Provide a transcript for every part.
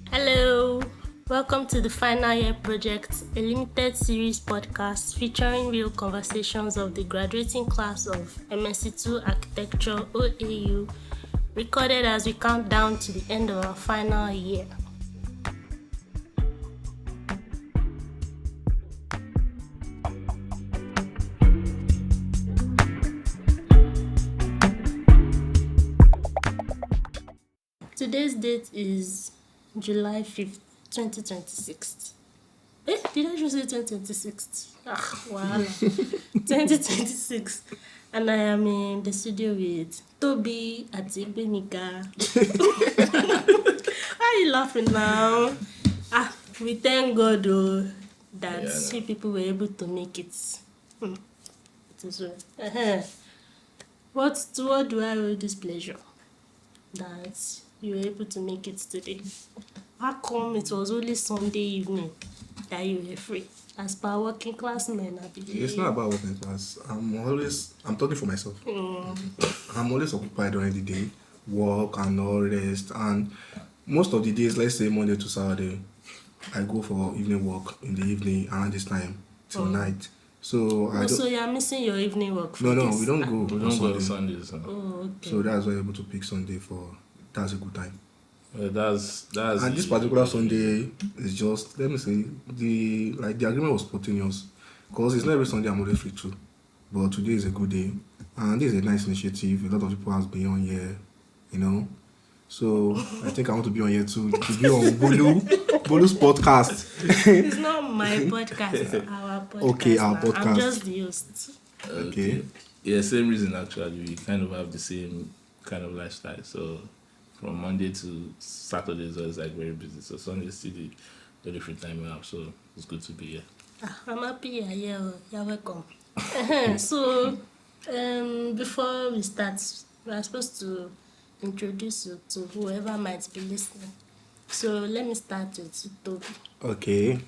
Hello, welcome to the Final Year Project, a limited series podcast featuring real conversations of the graduating class of MSc2 Architecture OAU, recorded as we count down to the end of our final year. Today's date is July 5th, 2026. Did I just say 2026? Wow. 2026. And I am in the studio with Toby Atibenika. Why are you laughing now? We thank God that few people were able to make it. It is well. What do I owe this pleasure? That you were able to make it today. How come it was only Sunday evening that you were free? As per working class men, I believe. It's not about working class. I'm talking for myself. I'm always occupied during the day, work and all rest. And most of the days, let's say Monday to Saturday, I go for evening work in the evening around this time till night. So so you're missing your evening work? No, we don't go. We don't go on Sundays. Okay. So that's why I'm able to pick Sunday for. That's a good time. That's and this particular Sunday is just, let me say, the agreement was spontaneous because it's not every Sunday I'm always free too. But today is a good day and this is a nice initiative. A lot of people have been on here, So I think I want to be on here too, to be on Bolu's podcast. It's not my podcast, it's our podcast. Okay, our podcast. I'm just the host. Okay. Yeah, same reason actually. We kind of have the same kind of lifestyle. So from Monday to Saturday is always very busy. So Sunday is still the different time we have. So it's good to be here. I'm happy you're here. You're welcome. So before we start, we are supposed to introduce you to whoever might be listening. So let me start with Toby. Okay.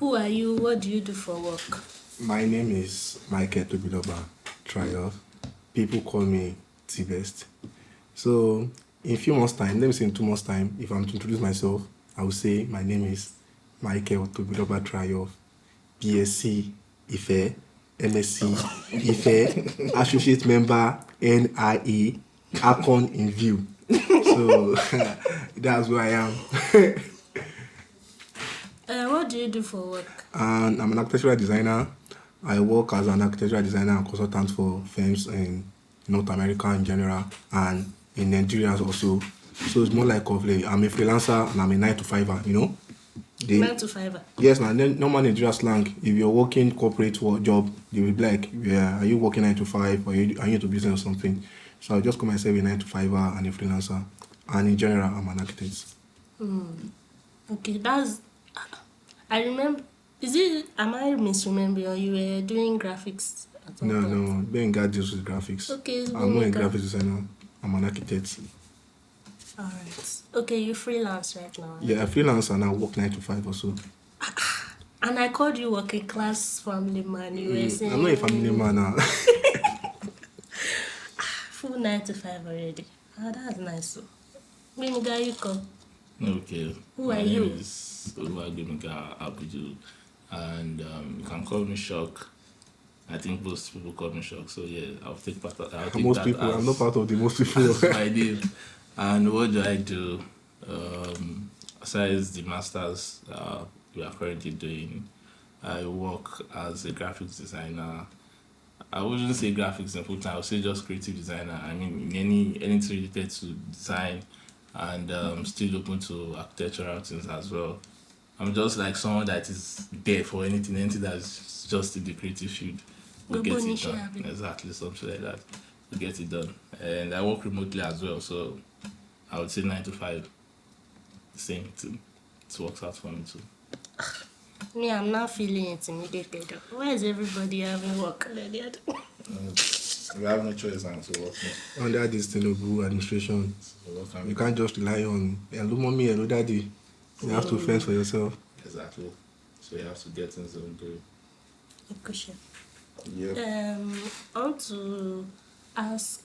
Who are you? What do you do for work? My name is Michael Tobiloba Triumph. People call me T-Best. So in a few months' time, let me say in 2 months' time, if I'm to introduce myself, I will say my name is Michael Tobiloba Triumph, BSc Ife, MSc Ife, Associate Member NIA, Akon in View. So that's who I am. What do you do for work? And I'm an architectural designer. I work as an architectural designer and consultant for firms in North America in general and in Nigeria also. So it's more like I'm a freelancer and I'm a 9-to-5er, 9-to-5er? Yes, now normal Nigeria slang. If you're working corporate job, they will be like, are you working 9-to-5 or are you into business or something? So I just call myself a 9-to-5er and a freelancer. And in general, I'm an architect. Okay, I remember. Am I misremembering or you were doing graphics at some point? No, being God deals with graphics. Okay, I'm not a graphics designer. I'm an architect. Alright. Okay, you freelance right now. Right? Yeah, I freelance and I work 9-to-5 also. And I called you working class family man. You were saying I'm not a family man now. Full 9-to-5 already. That's nice. So, Gbemiga, you come. Okay. Who are My you? name is Gbemiga Abudu, and you can call me Shock. I think most people call me Shock, so yeah, I'll take Most people, I'm not part of the most people. my name. And what do I do? Besides the masters we are currently doing, I work as a graphics designer. I wouldn't say graphics in full time. I would say just creative designer. I mean, anything related to design, and still open to architectural things as well. I'm just like someone that is there for anything that's just in the creative field. We get it done. Exactly, something like that. We get it done. And I work remotely as well, so I would say 9-to-5. Same thing. It works out for me too. Me, I'm not feeling intimidated. Why is everybody having work already? We have no choice now to work. Under this Tinubu administration, you can't just rely on hello mommy, hello daddy. You have to fend for yourself. Exactly. So you have to get things done. A question. Yep. I want to ask.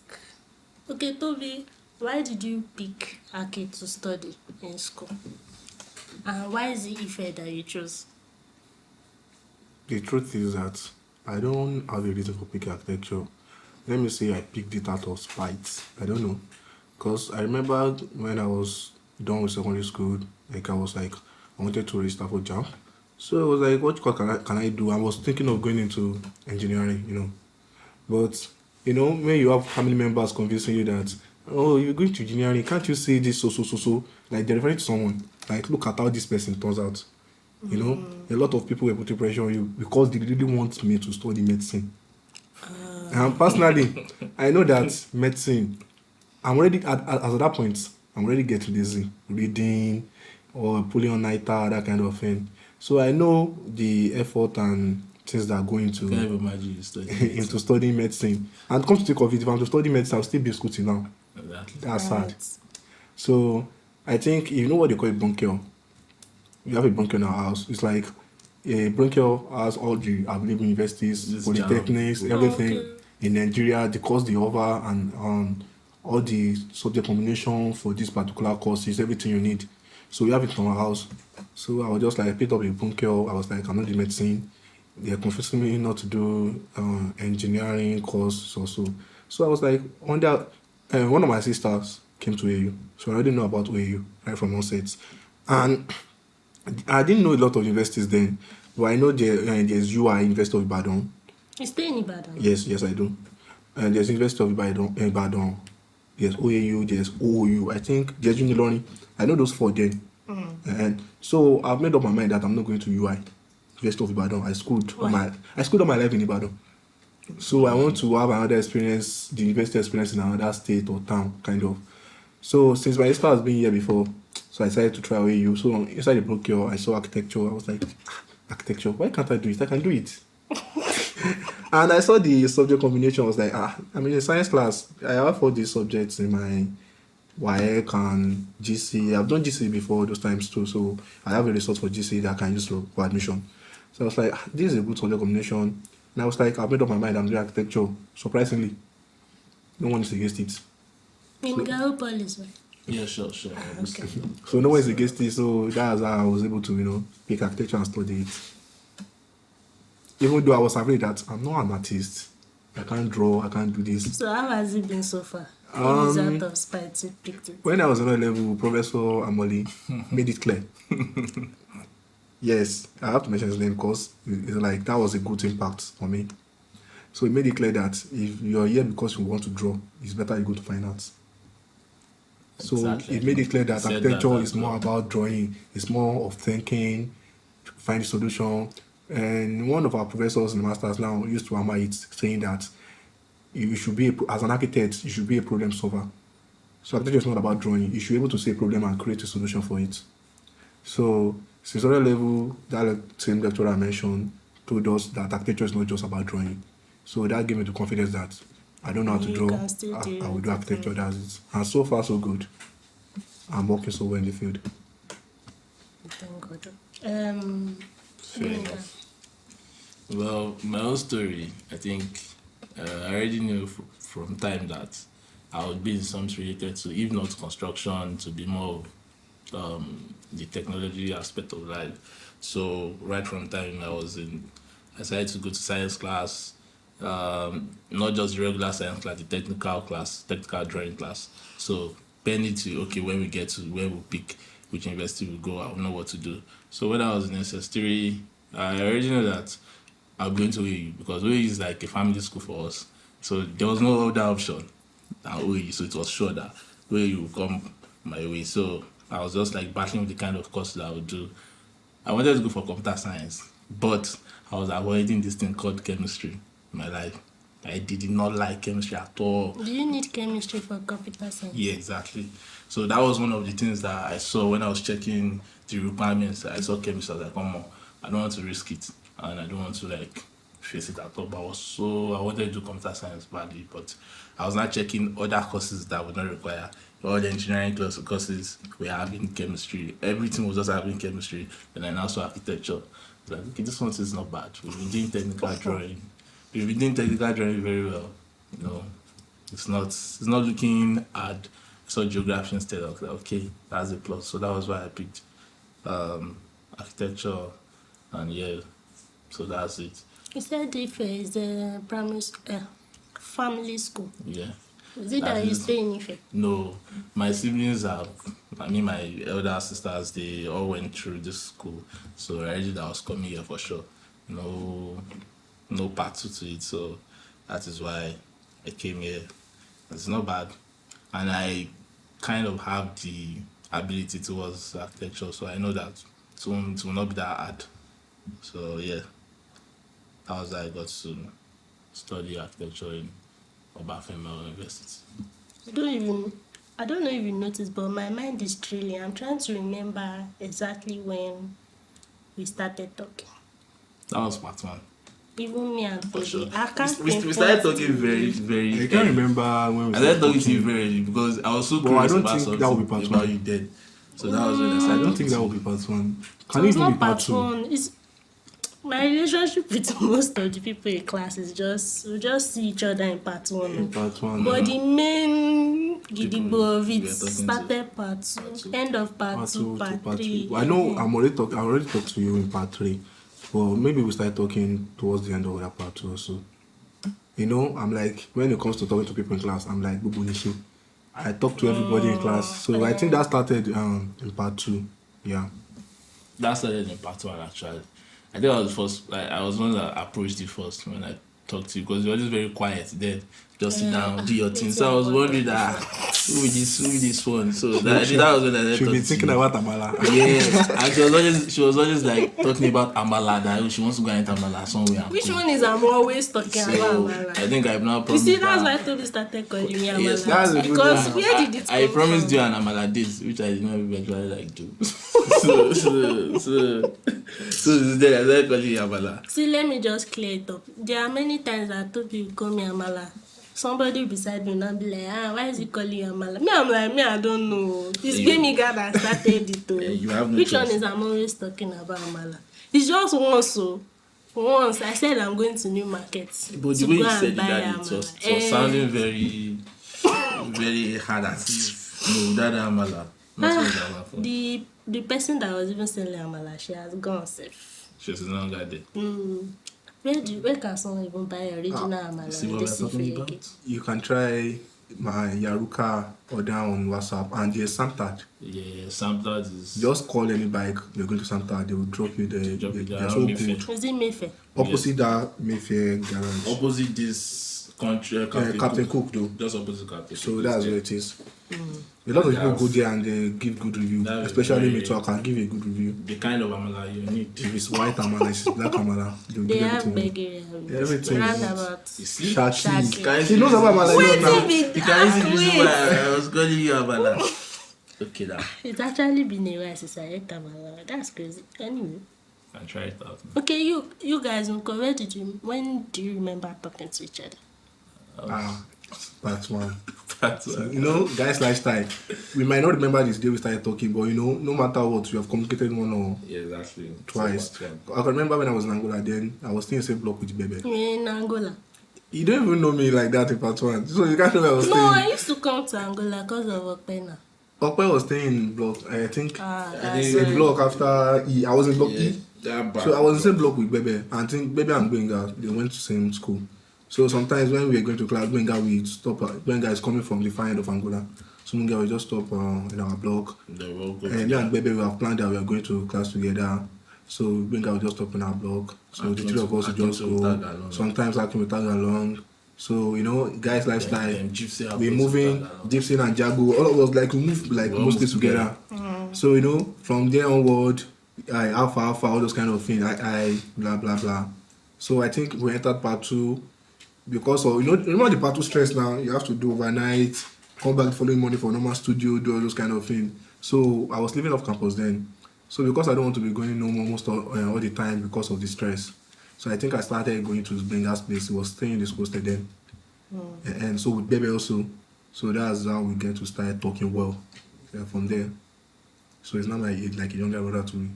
Okay, Toby, Why did you pick Ake to study in school? And why is it Ife that you chose? The truth is that I don't have a reason for picking architecture. Let me say I picked it out of spite. I don't know. Because I remember when I was done with secondary school, like I was like, I wanted to register for JAMB. So I was like, what course can I do? I was thinking of going into engineering. But, when you have family members convincing you that, oh, you're going to engineering, can't you say this so? Like they're referring to someone. Like, look at how this person turns out. A lot of people were putting pressure on you because they really want me to study medicine. And personally, I know that medicine, I'm already at that point, I'm already getting lazy reading or pulling on NITA, that kind of thing. So I know the effort and things that go into Can't even imagine you studying into studying medicine. And come to think of it, if I'm to study medicine, I'll still be in school till now. Exactly. That's sad. Right. So I think you know what they call a bronchial. We have a bronchial in our house. It's like a bronchial has all the available universities, This polytechnics, job. everything Okay. in Nigeria, the course they offer, and all the subject combination for this particular courses, everything you need. So we have it in our house. So I was just like, I picked up a bronchial. I was like, I'm not doing medicine. They're confessing me not to do engineering course also. So I was like, one of my sisters came to AU. So I already know about AU right from onset. And I didn't know a lot of universities then, but I know there's UI, University of Ibadan. You stay in Ibadan? Yes, I do. And there's University of Ibadan. There's OAU, there's OOU. I think there's Uniloni. I know those four then. And so I've made up my mind that I'm not going to UI, University of Ibadan. I schooled all my life in Ibadan. So I want to have another experience, the university experience in another state or town, kind of. So since my sister has been here before, so I decided to try AU. So inside the brochure, I saw architecture. I was like, architecture, why can't I do it? I can do it. And I saw the subject combination. I was like, I'm in a science class. I have all these subjects in my WAEC and GC. I've done GC before those times too. So I have a result for GC that I can use for admission. So I was like, this is a good subject combination. And I was like, I've made up my mind. I'm doing architecture. Surprisingly, no one is against it. In Gaopolis, right? Yeah, sure. Okay. So no one is against it. So that's how I was able to, pick architecture and study it. Even though I was afraid that I'm not an artist. I can't draw, I can't do this. So how has it been so far? Maybe it's out of spite you picked it. When I was on a level, Professor Amoli made it clear. Yes, I have to mention his name because it's like that was a good impact on me. So he made it clear that if you're here because you want to draw, it's better you go to finance. So Exactly. it made it clear that Said architecture that as is more well. about drawing, it's more of thinking, find a solution. And one of our professors in the masters now used to hammer it, saying that you should be, as an architect, you should be a problem solver. So architecture is not about drawing. You should be able to see a problem and create a solution for it. So since other level, that same lecturer I mentioned told us that architecture is not just about drawing. So that gave me the confidence that I don't know how to You draw. can still do I will it. do architecture. That's it. And so far, so good. I'm working so well in the field. Thank God. Fair enough. Well, my own story, I think I already knew from time that I would be in something related to, if not construction, to be more of the technology aspect of life. So right from time I decided to go to science class, not just the regular science class, the technical drawing class. So pending to, okay, when we pick which university we go, I will know what to do. So when I was in SS3, I already know that I'm going to OAU because OAU is like a family school for us. So there was no other option than OAU. So it was sure that OAU would come my way. So I was just like battling with the kind of course that I would do. I wanted to go for computer science, but I was avoiding this thing called chemistry in my life. I did not like chemistry at all. Do you need chemistry for computer science? Yeah, exactly. So that was one of the things that I saw when I was checking the requirements. I saw chemistry. I was like, come on, I don't want to risk it, and I don't want to like face it at all. But I wanted to do computer science badly, but I was not checking other courses that would not require. All the engineering courses were having chemistry. Everything was just having chemistry, and then also architecture. Like, okay, this one is not bad. We've been doing technical drawing. We've been doing technical drawing very well. It's not looking hard. saw geography instead. I was like, okay, that's a plus. So that was why I picked architecture, and yeah, so that's it. You said if it's a family school. Yeah. Is it that you stay in Ife? No, my siblings have, my elder sisters, they all went through this school. So I already I was coming here for sure. No part two to it. So that is why I came here. It's not bad. And I kind of have the ability towards architecture. So I know that it will not be that hard. So yeah, that was how I got to study architecture in Obafemi University. I don't know if you noticed, but my mind is trailing. I'm trying to remember exactly when we started talking. That was part one. Even me and For Toby. sure. I can't We started talking very, very. I can't remember when we I started talking to you very early because I was so Well, I curious don't about think that will be part something about one. you dead. So that was when I I started. don't think that talking will to be part one. So Can it it's even be not part part two? one. It's my relationship with most of the people in class is we just see each other in part one. Part one. But the main gidigbo of we it are talking to. started part two, end of part two, part three. Well, I know I already talked to you in part 3. Well, maybe we start talking towards the end of that part 2 also. I'm like, when it comes to talking to people in class, I'm like, Bubu Nishi. I talk to everybody in class. So I think that started in part 2. Yeah. That started in part one actually. I think I was first. I was one that approached you first when I talked to you because you were just very quiet there. Just sit down, do your thing. So I was wondering that who is this one? So that was when I started She'll be talking thinking to you. about Amala. Yes, and she was always like talking about Amala, that she wants to go and eat Amala somewhere. Which one is I'm always talking about So Amala? I think I've now You promised. see, that's why Toby started calling me Amala. Yes, that's a good because one. where did it I come promised from? you an Amala date, which I did not eventually do. so today I started calling you Amala. See, let me just clear it up. There are many times that Toby will call me Amala. Somebody beside me will not be like, why is he calling you Amala? Me, I'm like, I don't know. It's Gbemi God that started it. You have no Which choice. one is I'm always talking about Amala? It's just once, so. Once I said I'm going to new markets. But the to way go you and said it, buy that it was Amala. sounding very, very hard as if no, that Amala. Not what Amala for. The person that was even selling Amala, she has gone safe. She's no longer there. Where can someone even buy original Amala? See in what this we're talking Ife about? again? You can try my Yaruka order on WhatsApp and there's Samtad. Yeah, sometimes is Just call any bike, you're going to Samtad, they will drop you there. Drop you there. They're so Mayfair. good. Is it Mayfair? Opposite that Mayfair garage. opposite this country. Captain Cook though. Just opposite Captain So Cook. that's where it is. A lot of people go there and they give good review. That is Especially me very- too, I can give you a good review. the kind of Amala you need. If it's white amala, if it's black amala, they'll They give have everything. Begiri. Everything. Roundabout. You see? Shaki. Shaki. Can you He knows about amala. Wait You know till now. be You can easily reason wait. why I was calling you Amala. Okay, now. It's actually been a while since I ate Amala. That's crazy. Anyway. I try it out. Okay, you guys, when do you remember talking to each other? That's one. That's Guys' lifestyle. We might not remember this day we started talking, but no matter what, we have communicated one or yeah, exactly. twice. So I can remember when I was in Angola then, I was still in the same block with Bebe. You're in Angola. You don't even know me like that in part 1. So you can't know where I was No, I staying. used to come to Angola because of Okpena. Okwe was staying in block, I think, That's a why. block after E. I was in block E. that So I was in the same block with Bebe. I think Bebe and Benga, they went to the same school. So sometimes when we were going to class, Benga we stop. Benga is coming from the far end of Angola. So Benga will just stop in our block. the road goes And me and Bebe we have planned that we are going to class together. So Benga will just stop in our block. So the three of us will just Akin will tag go. along. Sometimes I can tag along. So guys' lifestyle. Gypsy have We also moving, tag along. Gypsy and Jago, all of us like we move like We all mostly move together. So from there onward, alpha, all those kind of things. I blah blah blah. So I think we entered part 2 because of remember the part 2 stress now. You have to do overnight, come back the following morning for normal studio, do all those kind of things. So I was living off campus then. So because I don't want to be going home almost all the time because of the stress. So I think I started going to Benga's place. He was staying in this hostel then. And so with Bebe also. So that's how we get to start talking well from there. So it's not like a younger brother to me.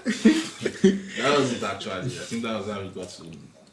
That was it actually. I think that was how we got to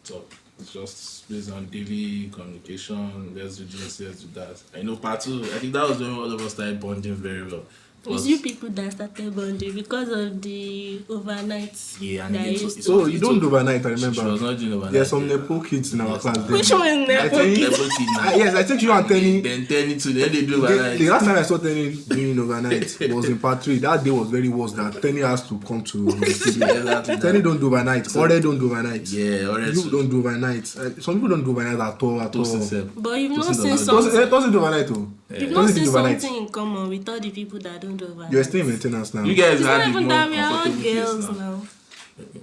talk. It's just based on daily communication. Let's do this, let's do that. I know part two. I think that was when all of us started bonding very well. It's you people that started bonding because of the overnights. Yeah, and that it- used it's- to. So you don't do overnight, I She was remember. not doing overnight. There's some yeah. Nepo kids in our class. then. Which one is I Nepo think- kids? Nepo kid now. Yes, I think you and Tenny. Then 10 to then they do The overnight. last time I saw Tenny doing overnight was in part 3. That day was very worse that Tenny has to come to the studio. Exactly. Tenny don't do overnight. Ore don't do overnight. Yeah, already. You don't do overnight. Some people don't do overnight at all. At all. But you've not Tosin seen does something. Doesn't do overnight too. You've not Doesn't seen do overnight. something in common with all the people that don't do overnight. You're still in maintenance now. You guys It's not had the even more that we are all comfortable girls place now.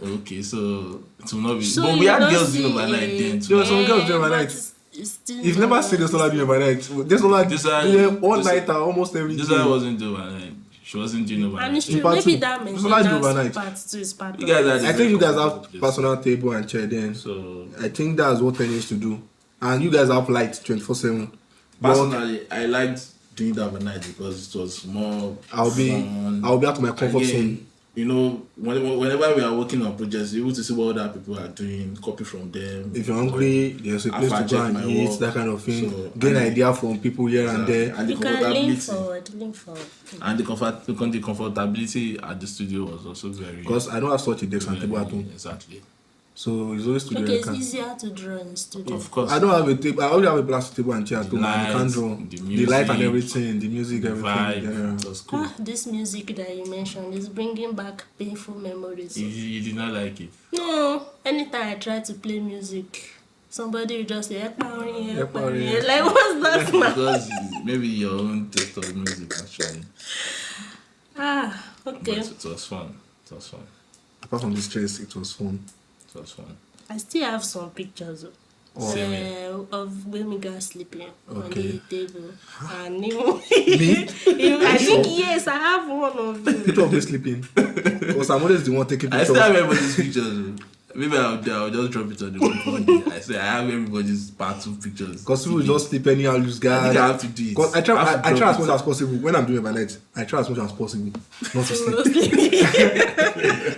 Okay, so it will not be. So but we you had don't girls see doing overnight a- then There too. were some girls doing but overnight. it's still You've never seen the solar doing overnight. This solar This one- doing all this- nighter almost every day. This one wasn't doing overnight. She wasn't doing And overnight. it's true. Part Maybe two. that So like do maintenance overnight. part 2 is part You of guys it. had I think you guys have Yes. personal table and chair then. So I think that's what Tenny used to do. And you guys have light 24/7. But personally, I liked doing that overnight because it was more. I'll be fun. out of my comfort Again, zone. you know, whenever we are working on projects, you're able to see what other people are doing, copy from them. If you're hungry, there's a place After to go checking and my eat, work. that kind of thing. So, Gain and- idea from people here and there. And the You can lean comfortability. forward, lean forward. And the comfortability at the studio was also very. Because I don't have such a desk and table at home. Exactly. So it's always studio. Okay, I it's can. easier to draw in studio. Of course. I don't have a table. I only have a plastic table and chair at The home. And I can't lights, draw. the The light and music, everything, the music, everything. Vibe. Yeah. It was cool. This music that you mentioned is bringing back painful memories. You did not like it. No, anytime I try to play music, somebody will just say, "Ekpaorin, Ekpaorin." ekpaorin." Like, what's that now? Because maybe your own taste of music actually. Okay. But it was fun. It was fun. Apart from the stress, it was fun. It was fun. I still have some pictures Same here. of Wemiga sleeping on Okay. the table. And even, Me? I think, yes, I have one of them. Picture of me sleeping. Because I'm always the one taking I pictures. still have everybody's pictures. Maybe I'll just drop it on the group one day. I say I have everybody's part 2 pictures. Because people just sleep anyhow, lose I guard. think I have to do it. Because I try have to as drop much it. as possible. When I'm doing overnight, I try as much as possible not to sleep.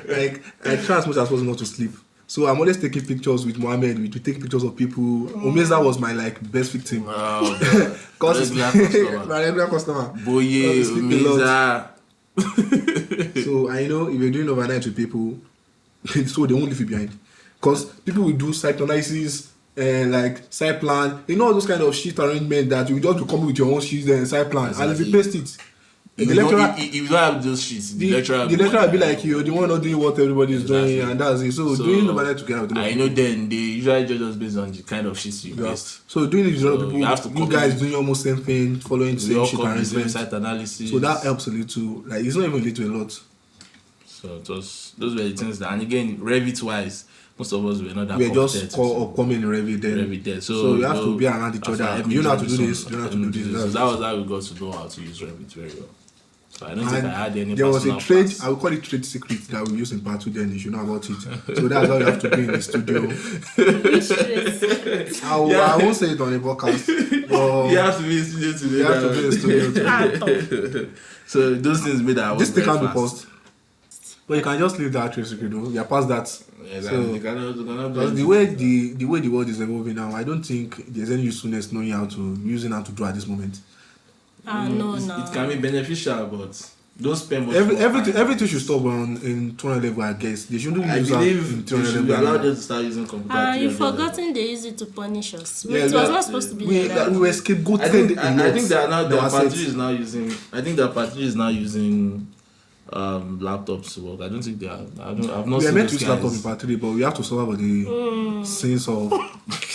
Like, I try as much as possible not to sleep. So I'm always taking pictures with Mohammed. We take pictures of people. Omeza was my best victim. Wow. Because Regular customer. my regular customer. Boye, Oh, sleep a lot. Umiza. So I know if you're doing overnight with people, so they won't leave you behind. Because people will do site analysis and like site plan, you know all those kind of shit arrangement that you just come with your own sheets and site plan. And if you paste it, If the you don't- lecturer, if you don't have those sheets, the lecturer will be like, you're the one not doing what everybody is doing, and that's it. So doing overnight together with I know then they usually judge us based on the kind of sheets you yeah. paste. So doing it with other So people, you have to you copy guys it. doing almost same thing, following the We same all shit come the same arrangement. site analysis. So that helps a little. Like it's not even little a lot. So it was those were the things that, and again, Revit wise, most of us were not that We're just competent. coming in Revit then. Revit there. So you have to be around each other. after You know how to every do this. some- You know how to do this. So That's that was how we got to know how to use Revit very well. So I don't think I had any. there was a personal trade, class. I would call it trade secret that we use in part 2 then you should know about it. So that's how you have to be in the studio. I won't say it on the podcast. But You have to be in studio today. you have to be in the studio too. So those things made that. This thing can't be paused. But you can just leave that trade secret though. You're past that. Exactly. So You cannot do because the way the world is evolving now, I don't think there's any usefulness knowing how to using how to draw at this moment. No. It can be beneficial, but don't spend much. Everything should stop on in 200 level, I guess. They shouldn't I use that believe in they 200 should be level. allowed them to start using computer. You've forgotten they use it to punish us. Yeah, It was that- not supposed to be We like that. were scapegoated. I think that now They their were party set. is now using. I think their party is now using laptops to work. I don't think they are. I've not We are seen meant to those use laptop in guys. part 3, but we have to suffer for the sins of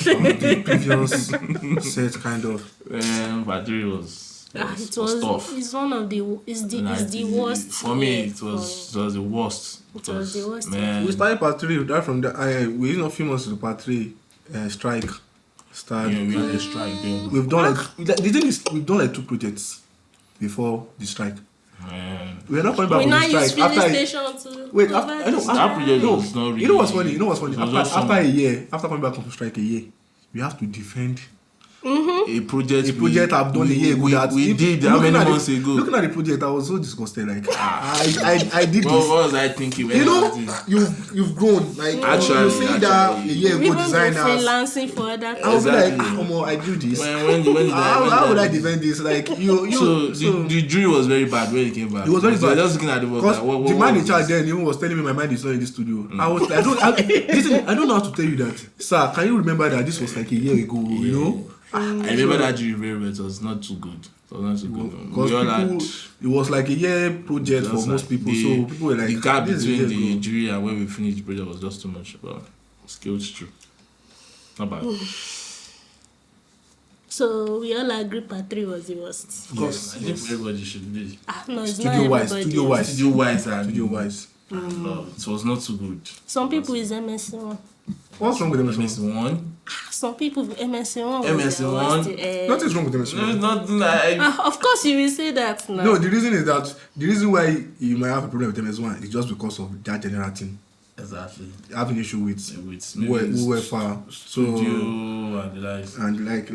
the previous set, kind of. Part 3 was It was tough. it's one of the it's the worst for me. year It was the worst. It was the worst. Man, We started part 3, right from the. We used a few months to the part 3 strike. Start. we had a strike doing. We've done the thing is we've done like 2 projects before the strike. Man, We're not coming back We from now the use strike filling after. station to Wait, cover I know. the that project No, was not really. You know what's funny? It was After just a year, after coming back from strike a year, we have to defend a project I've done a year ago. We did how many months ago? Looking at the project, I was so disgusted. Like I did this. What was I thinking? You know, you've grown. Like Actually, you say that a year ago designers. Freelancing for other I was like, Exactly. I do this. When did How would I defend this? Like So the jury was very bad when he came back. It was very So I bad. just looking at the work. Because Like, the man in was charge this? then even was telling me my mind is not in the studio. I was like, I don't know how to tell you that. Sir, can you remember that this was like a year ago, you know? I remember that jury very well. It was not too good. Because We all had it was like a year project for just most like people. the- So people were like, the gap this is a between year the ago. jury and when we finished the project was just too much. But skills true. Not bad. So we all agree part 3 was the worst. Of course. I think everybody should be No, it's Studio not wise, everybody. studio wise. studio wise. No, it was not too good. Some people is MSc1. What's wrong with them? MS1. Some people MSc1 was MSc1? the worst. Nothing's wrong with them. No, it's not like Of course you will say that now. No, the reason is that the reason why you might have a problem with MS1 is just because of that general thing. exactly Having issue with maybe UEFA. studio and the likes. And like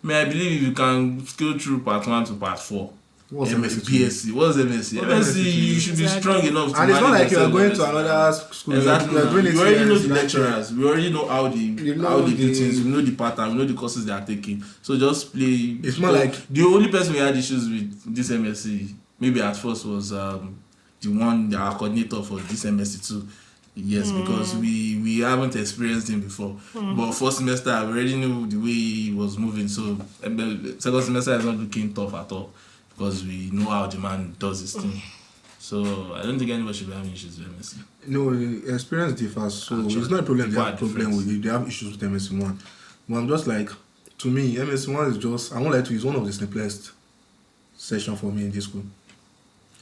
But I believe if you can scale through part 1 to part 4. what's MSc, MSc? BSc. What's MSc? MSc, you should be strong enough to And it's not manage like you are yourself going on to MSc. another school. Exactly. You are doing it You already here, know it's the like- lecturers. We already know how they know do the- things. We know the pattern. We know the courses they are taking. So just play. It's more like- the only person we had issues with this MSc, maybe at first, was our coordinator for this MSc too. Yes, because we haven't experienced him before. But first semester, I already knew the way he was moving. So second semester is not looking tough at all because we know how the man does his thing. So I don't think anybody should be having issues with MSc. No, the experience differs. So Actually, it's not a problem. They people have are problem different. with it. They have issues with MSc1. But I'm just like, to me, MSc1 is just, I won't lie to you, it's one of the simplest session for me in this school.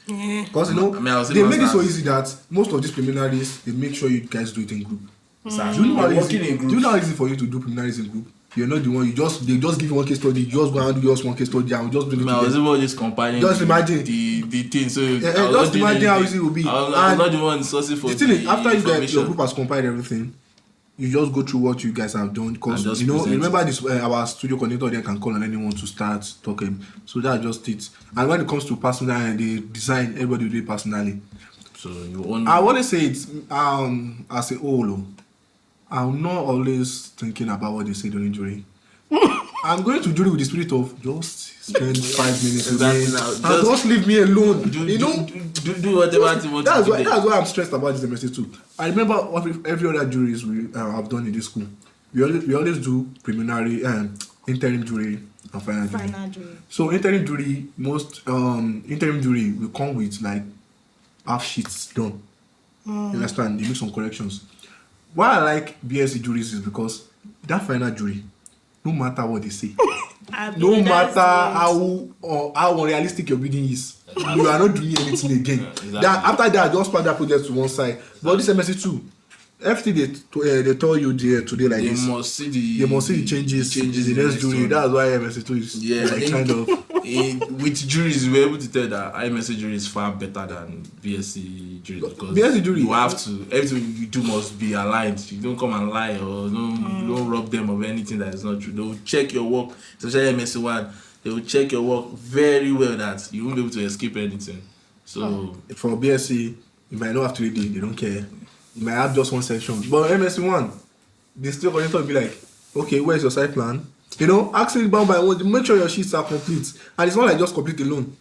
Because I mean, I was they saying make it so masters. easy that most of these preliminaries, they make sure you guys do it in group. Exactly. Do you know how You're easy? working in Do you groups. know how easy for you to do preliminaries in group? You're not the one. They just give you one case study. You just go and do just one case study and we just bring it I was together. even just compiling Just imagine. the thing. So Yeah, I was just not doing imagine how anything. easy it will be. I was And not the one sourcing for The thing is, after you get your information. group has compiled everything, you just go through what you guys have done. And Because just you know, present remember this our studio coordinator then can call on anyone to start talking. So that's just it. And when it comes to personal and the design, everybody will do it personally. So you own. I want to say it's as a whole. I'm not always thinking about what they say during jury. I'm going to jury with the spirit of just spend 5 minutes Exactly with me now. and just leave me alone. You know, do whatever you want that's to why do. I'm stressed about this semester too. I remember every other juries we have done in this school. We always do preliminary interim jury and final jury. Final jury. So interim jury, most interim jury will come with like half sheets done. You understand? They make some corrections. Why I like BSc juries is because that final jury, no matter what they say, no matter how unrealistic your bidding is, you are not doing anything again. Exactly. That after that, just pack that project to one side. But this MSc too, everything they tell you there today like They this, must see they must see the changes in the next jury. one. That's why MSc two is Yeah, like kind of. With juries, we were able to tell that IMSC jury is far better than BSc jury because BSc jury, you have to, everything you do must be aligned. You don't come and lie or don't rob them of anything that is not true. They will check your work, especially MSc one. They will check your work very well that you won't be able to escape anything. So For BSc, you might not have to read it, they don't care. You might have just one section. But MSc one, the still coordinator will be like, okay, where's your site plan? You know, actually bound by one, make sure your sheets are complete. And it's not like just complete alone.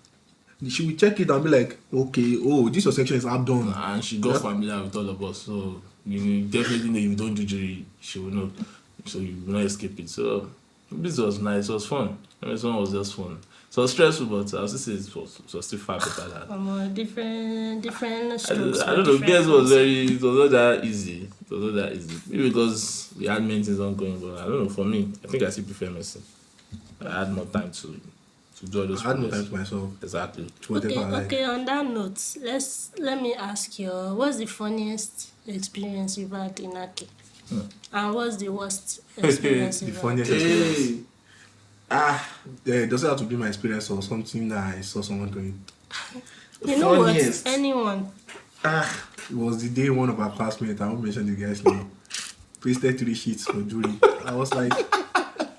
She will check it and be like, okay, oh, this your section is half done. and she got familiar with all of us, so you definitely know if you don't do jury, she will know, so you will not escape it. So this was nice, it was fun. This one was just fun. So it was stressful, but I was still say it was still far better than. Different strokes. I don't know. BS was it was not that easy. It was not that easy. Maybe because we had many things ongoing, but I don't know. For me, I think I still prefer medicine. I had more time to do all those. I had no time projects. to myself. Exactly. To whatever I like. Okay. On that note, let me ask you, what's the funniest experience you've had in Aki? And what's the worst experience The you've had? funniest experience. Yeah, it doesn't have to be my experience or something that I saw someone doing. You know Funniest. what? Anyone. It was the day one of our classmates, I won't mention the guy's name, pasted 3 sheets for jury. I was like,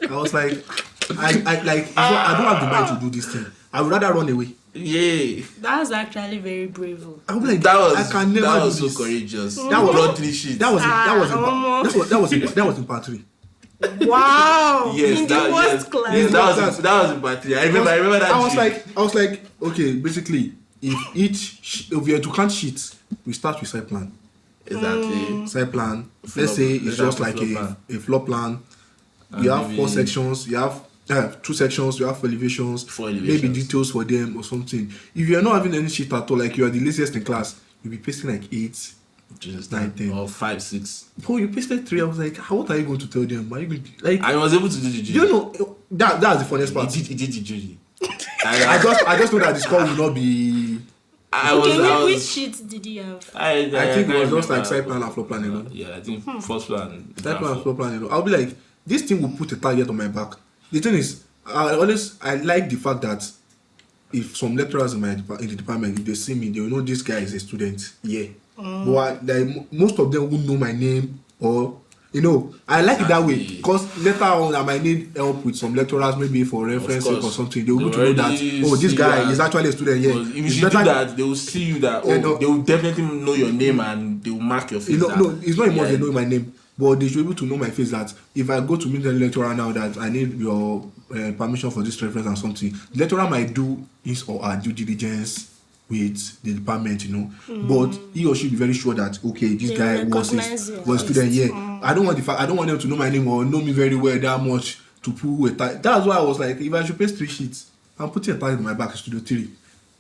I was like, I don't have the mind to do this thing. I would rather run away. Yeah. That's actually very brave. I'm like, I can never that was do so this. courageous. That was brought 3 sheets. That was in part 3. Wow. Yes, in the worst class. Yes, that was in part 3. I remember that. I was like, okay, basically, if we are to count sheets, we start with side plan. Exactly. Side plan. Let's say it's just like a floor plan. You have 4 sections. You have 2 sections. You have 4 elevations. Maybe details for them or something. If you are not having any sheet at all, like you are the laziest in class, you'll be pasting like 8, 9, 10 or 5, 6. Bro, you pasted 3. I was like, what are you going to tell them? Are you going to, like? I was able to do the jury. Do you know that's the funniest part? He did the jury. I just know that the score will not be. Which sheets did you have? I think it was just like side plan and floor plan alone. Yeah, I think first plan. Side plan and floor plan alone. I'll be like, this thing will put a target on my back. The thing is, I like the fact that if some lecturers in the department, if they see me, they will know this guy is a student. Yeah. But most of them won't know my name, or I like it that way, because later on I might need help with some lecturers, maybe for reference or something. They will know that this guy is actually a student. Yeah, if you should do that, they will see you that they will definitely know your name and they will mark your face. No, it's not important they know my name, but they should be able to know my face. That if I go to meet the lecturer now that I need your permission for this reference and something, the lecturer might do his or her due diligence with the department, but he or she be very sure that this guy was a student. Yeah, I don't want them to know my name or know me very well that much to pull a tag. That's why I was like, if I should paste 3 sheets, I'm putting a tag in my back in Studio 3.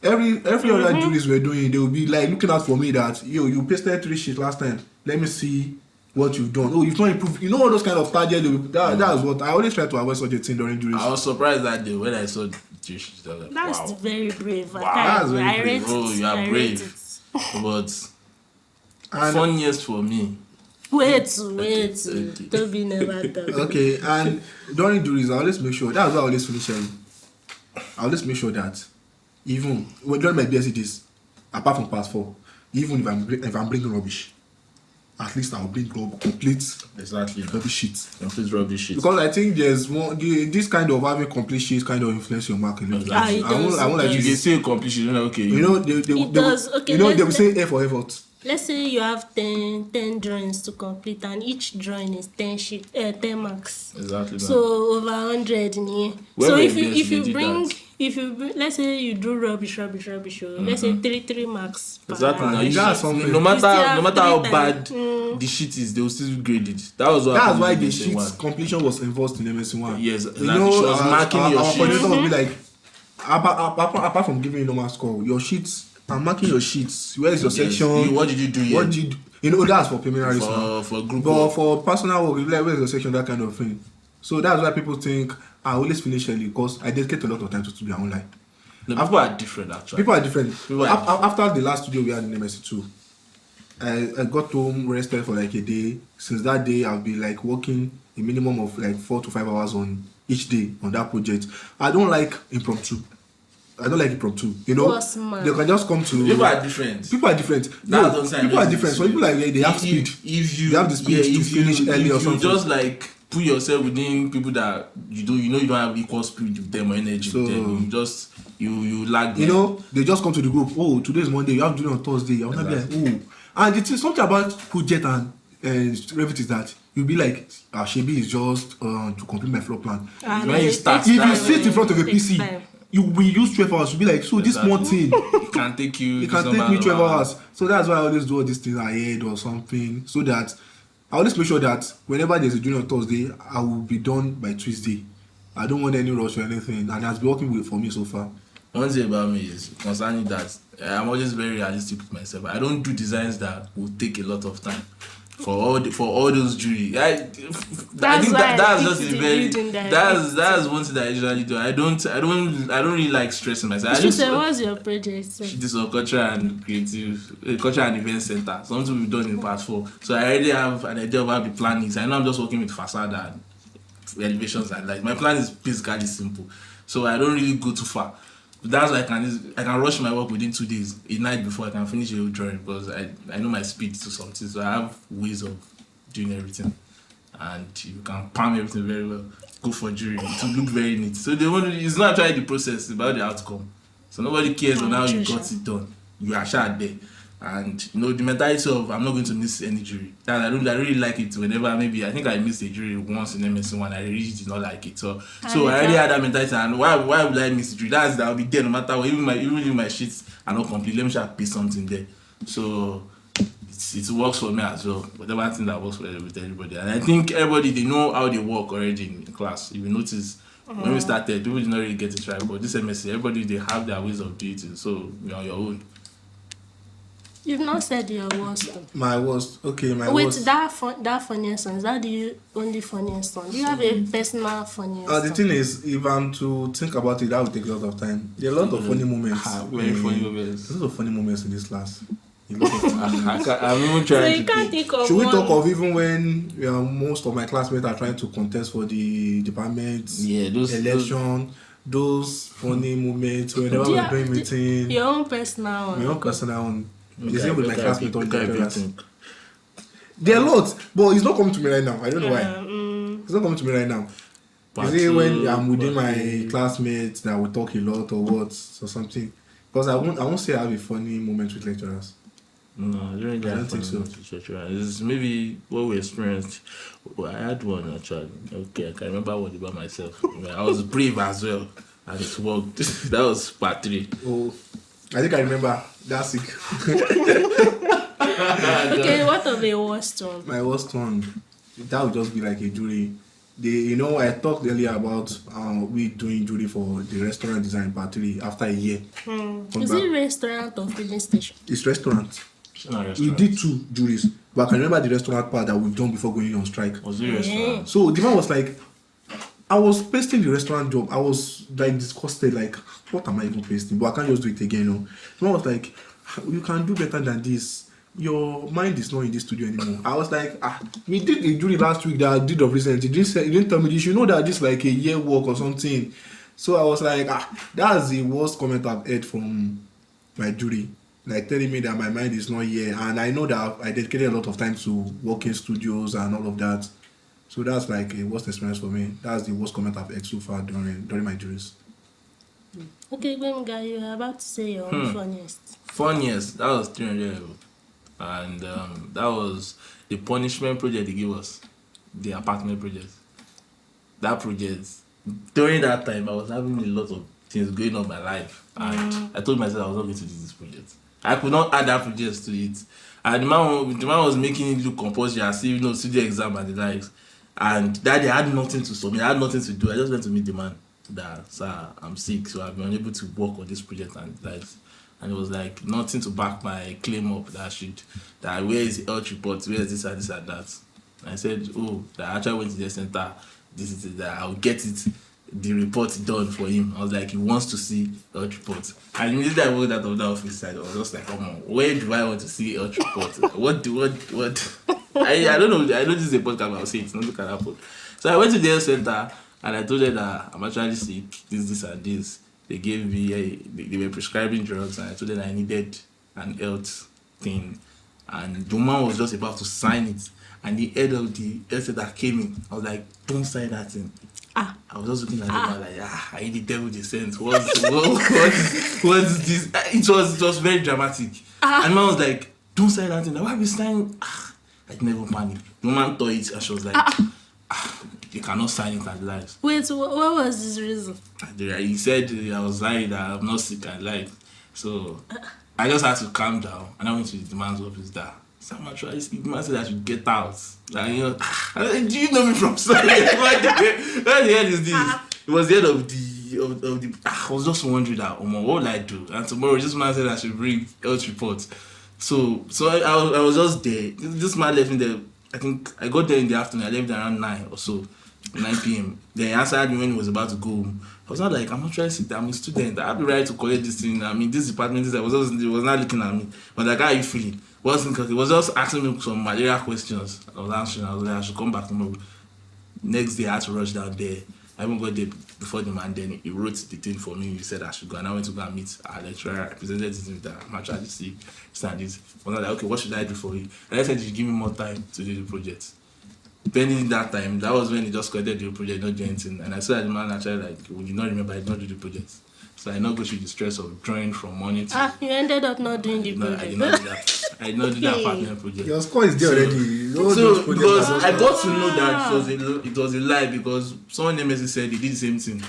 Every other juries we're doing, they will be like looking out for me that you pasted 3 sheets last time. Let me see what you've done. You've not improved. All those kind of targets. That's what I always try to avoid such a thing during juries. I was surprised that day when I saw 3 sheets. Like, that's very brave. Wow. That's very brave. Oh, you are brave. But funniest for me. Wait. Toby never done. Okay, and during juries, I always make sure. That's why I always finish early. I always make sure that even during my BSc days, apart from past 4, even if I'm bringing rubbish, at least I'll bring complete rubbish sheets. Complete rubbish sheets. Because I think there's more this kind of having complete sheets kind of influence your mark a little bit. I won't like you can say complete sheets. Okay. They will say A for effort. Let's say you have 10 drawings to complete, and each drawing is 10 marks. Exactly. So over 100 in here. So if you bring, let's say you do rubbish, let's say 3 marks. Exactly. No matter how bad the sheet is, they will still grade it. That's why the sheet's completion was involved in MSc1. Yes, exactly. She was marking your sheet. Our coordinator will be like, apart from giving you normal score, your sheets. I'm marking your sheets. Where is your section? What did you do here? That's for preliminary for group but work. For personal work, like, where is your section? That kind of thing. So that's why people think I always finish early, because I dedicate a lot of time to study online. No, people are different actually. People are different. After the last studio we had in MSc2, I got home, rested for like a day. Since that day, I've been like working a minimum of like 4 to 5 hours on each day on that project. I don't like impromptu. They can just come to. People are different. People are different. People are different. So people like they have speed. They have the speed to finish early or something. You just like put yourself within people that you don't have equal speed with them or energy with them. You lag them. They just come to the group. Oh, today's Monday. You have to do it on Thursday. I'll not be like, oh. And it's something about project and Revit is that you'll be like, Shebi is just to complete my floor plan. When you start, if you sit in front of a PC. You will use 12 hours to be like, so this small thing it can take me 12 hours. So that's why I always do all these things ahead or something, so that I always make sure that whenever there's a junior on Thursday, I will be done by Tuesday. I don't want any rush or anything, and that's been working for me so far. One thing about me is concerning that I'm always very realistic with myself. I don't do designs that will take a lot of time. For all those jury, I think that's one thing that I usually do. I don't really like stressing myself. What's your project? This is culture and event center. Something we've done in part 4. So I already have an idea of how the plan is. I know I'm just working with facade and elevations and like my plan is basically simple. So I don't really go too far. That's why I can rush my work within 2 days, a night before I can finish a whole drawing, because I know my speed to something, so I have ways of doing everything, and you can palm everything very well. go for jury to look very neat. So they want to, it's not actually the process, it's about the outcome. So nobody cares on how you got it done. You are shot there. And the mentality of I'm not going to miss any jury. That I really like it whenever I think I missed a jury once in MSc one. I really did not like it. So I already had that mentality, and why would I miss a jury? That I'll be there no matter what. Even if my sheets are not complete, let me try to pay something there. So it works for me as well. Whatever thing that works for everybody. And I think everybody, they know how they work already in class. If you notice, when we started, people did not really get it right. But this MSc, everybody, they have their ways of doing it. So you're on your own. You've not said your worst. My worst. Okay, my Wait, worst. that funniest one, is that the only funniest one? Do you have a personal funniest one? The thing is, if I'm to think about it, that would take a lot of time. There are a lot of funny moments. Very funny moments. There's a lot of funny moments in this class. I'm even trying So you can't think of Should we one? talk of even when most of my classmates are trying to contest for the department election, those funny moments whenever we're doing meeting? Your own personal one. My own personal one. The same with my classmates on the class. everything. There are lots, but it's not coming to me right now. I don't know why. It's not coming to me right now. Is it when I'm within my classmates that we talk a lot or what or something? Because I won't say I have a funny moment with lecturers. No, I don't think so. It's maybe what we experienced. Well, I had one actually. Okay, I can remember one about myself. I was brave as well, and it worked. That was part 3. Oh, I think I remember. That's it. Okay, what of the worst one? My worst one, that would just be like a jury. I talked earlier about we doing jury for the restaurant design part 3 after a year. Is it restaurant or filling station? It's restaurant. Restaurant. We did 2 juries, but I can remember the restaurant part that we've done before going on strike. Was it restaurant? So the man was like, I was pasting the restaurant job. I was like disgusted, like, what am I even pasting? But I can't just do it again. The man was like, you can do better than this. Your mind is not in this studio anymore. I was like, we did a jury last week that I did of recent. He didn't tell me this. You know that this like a year work or something. So I was like, that's the worst comment I've heard from my jury. Like telling me that my mind is not here. And I know that I dedicated a lot of time to working studios and all of that. So that's like a worst experience for me. That's the worst comment I've heard so far during my juries. Okay, Benga, you are about to say your own funniest. Funniest, that was 300 level. And that was the punishment project they gave us, the apartment project. That project, during that time, I was having a lot of things going on in my life. And I told myself I was not going to do this project. I could not add that project to it. And the man was making it look compulsory as if, studio exam and the likes. And that day I had nothing to submit, I had nothing to do. I just went to meet the man that, sir, I'm sick, so I've been unable to work on this project and the likes. And it was like nothing to back my claim up that where is the health report, where is this and this and that. And I said, that I actually went to the center, this is that I'll get it, the report done for him. I was like, he wants to see health report. And immediately I walked out of the office side, I was just like, come on, where do I want to see health report? what? I don't know, I know this is a podcast, but I'll say it's not going to happen. So I went to the health center and I told them that I'm actually sick, this and this. They gave me, they were prescribing drugs, and I told them I needed an health thing. And the woman was just about to sign it. And the head of the health center came in. I was like, don't sign that thing. I was just looking at them like, I the devil they sent. What's this? It was very dramatic. And the man was like, don't sign that thing. Why are we signing? I never panicked. The woman thought it, and she was like, you cannot sign it as lies. Wait, what was his reason? He said I was lying, that I'm not sick, I lied. So I just had to calm down, and I went to the man's office that the man said I should get out. Like, do you know me from somewhere? What the hell is this? It was the end of the I was just wondering that, what would I do? And tomorrow this man said I should bring health reports. So I was just there. This man left me there. I think I got there in the afternoon. I left around 9 or so, 9 p.m. Then he answered me when he was about to go home. I was not like, I'm not trying to sit there. I'm a student. I have the right to collect this thing. I mean, this department, he was not looking at me. But like, how are you feeling? He was just asking me some malaria questions. I was answering. I was like, I should come back tomorrow. Next day, I had to rush down there. I even got there before the man. Then he wrote the thing for me. He said I should go. And I went to go and meet our lecturer. I presented it to him that I'm actually sick. Stand this. I was like, okay, what should I do for you? And I said, you give me more time to do the project. pending that time, that was when he just collected the project, not doing anything. And I said that the man actually like, we did not remember, I did not do the project. So I not go through the stress of drawing from morning to... you ended up not doing the project. I did not do that. I did not do that apartment project. Your score is there already. So because I got to know that it was a lie, because someone in NYSC said they did the same thing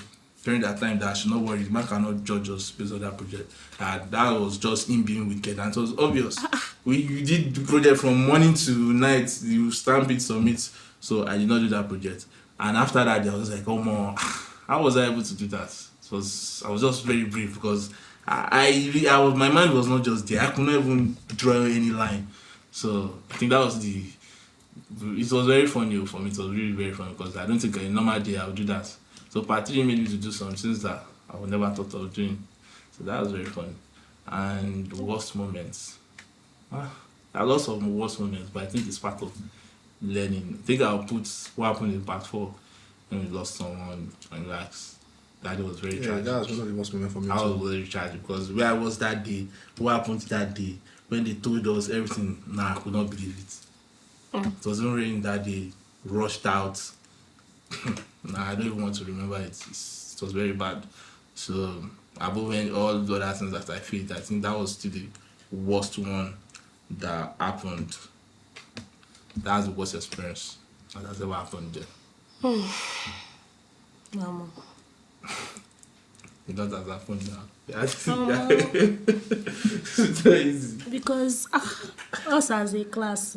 during that time, that I should not worry, the man cannot judge us based on that project. That was just him being wicked, and it was obvious. You did the project from morning to night, you stamp it, submit. So I did not do that project. And after that, I was like, oh more, how was I able to do that? I was just very brief, because I was, my mind was not just there. I couldn't even draw any line. So I think that was it was very funny for me. It was really very funny, because I don't think a normal day I would do that. So part 3 made me to do some things that I would never thought of doing. So that was very fun. And worst moments. There are lots of worst moments, but I think it's part of learning. I think I'll put what happened in part 4 when we lost someone and relax. That was very tragic. That was one of the worst moments for me. I was very tragic, because where I was that day, what happened that day, when they told us everything, I could not believe it. It was even raining that day, rushed out. I don't even want to remember it. It was very bad. So above all the other things that I feel, I think that was still the worst one that happened. That's the worst experience that has ever happened there. Mama. It does have happened now. It's very easy. Because us as a class,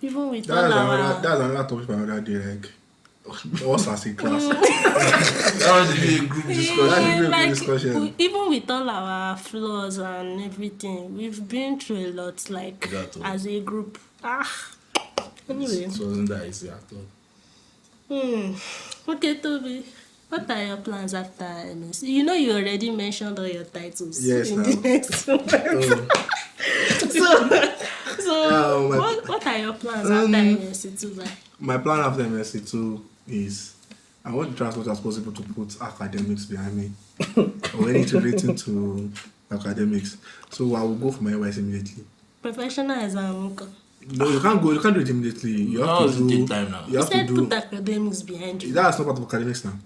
even with all That's our... another topic for another day, like us as a class. That was really a group discussion. That's a like, discussion. even with all our flaws and everything, we've been through a lot, like, as a group. Anyway. It wasn't that easy at all. Okay, Toby. What are your plans after NYSC? You know you already mentioned all your titles in the next one. What are your plans after NYSC 2? My plan after NYSC 2 is I want to try as much as possible to put academics behind me or anything relating to academics. So I will go for my NYSC immediately. Professional exam. No, you can't do it immediately. You have to do time now. You said put academics behind you. That's not part of academics now.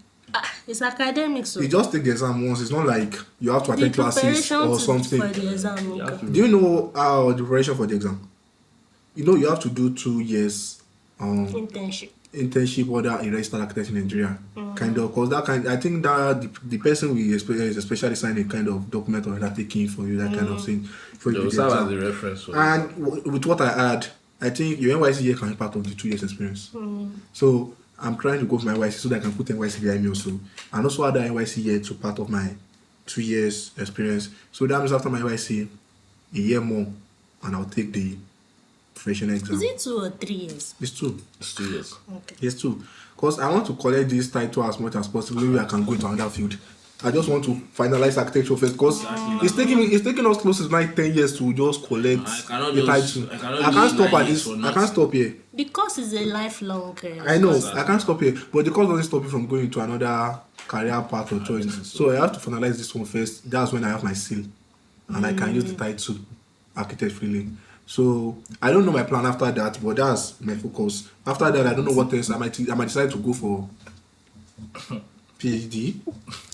It's academics. So. You just take the exam once. It's not like you have to attend classes or something. For the exam, Do you know how the preparation for the exam? You know you have to do 2 years internship or that a registered architect in Nigeria, kind of. Because I think that the person we is especially sign a kind of document or that taking for you, that kind of thing. For you serve as a reference. And with what I add, I think your NYSC year can be part of the 2 years experience. So I'm trying to go for my NYSC so that I can put NYSC behind me also. And also add the NYSC year to part of my 2 years experience. So that means after my NYSC, a year more, and I'll take the professional exam. Is it 2 or 3 years? It's 2. It's 2 years. Okay. It's 2. Because I want to collect this title as much as possible. Maybe I can go into another field. I just want to finalize architecture first because it's taking us close to like 10 years to just collect the title. I can't stop at this. I can't stop here. The course is a lifelong career. I know. I can't stop here. But the course doesn't stop you from going into another career path or choice. So I have to finalize this one first. That's when I have my seal. And I can use the title architect freely. So I don't know my plan after that, but that's my focus. After that, I don't know what else. I might decide to go for PhD.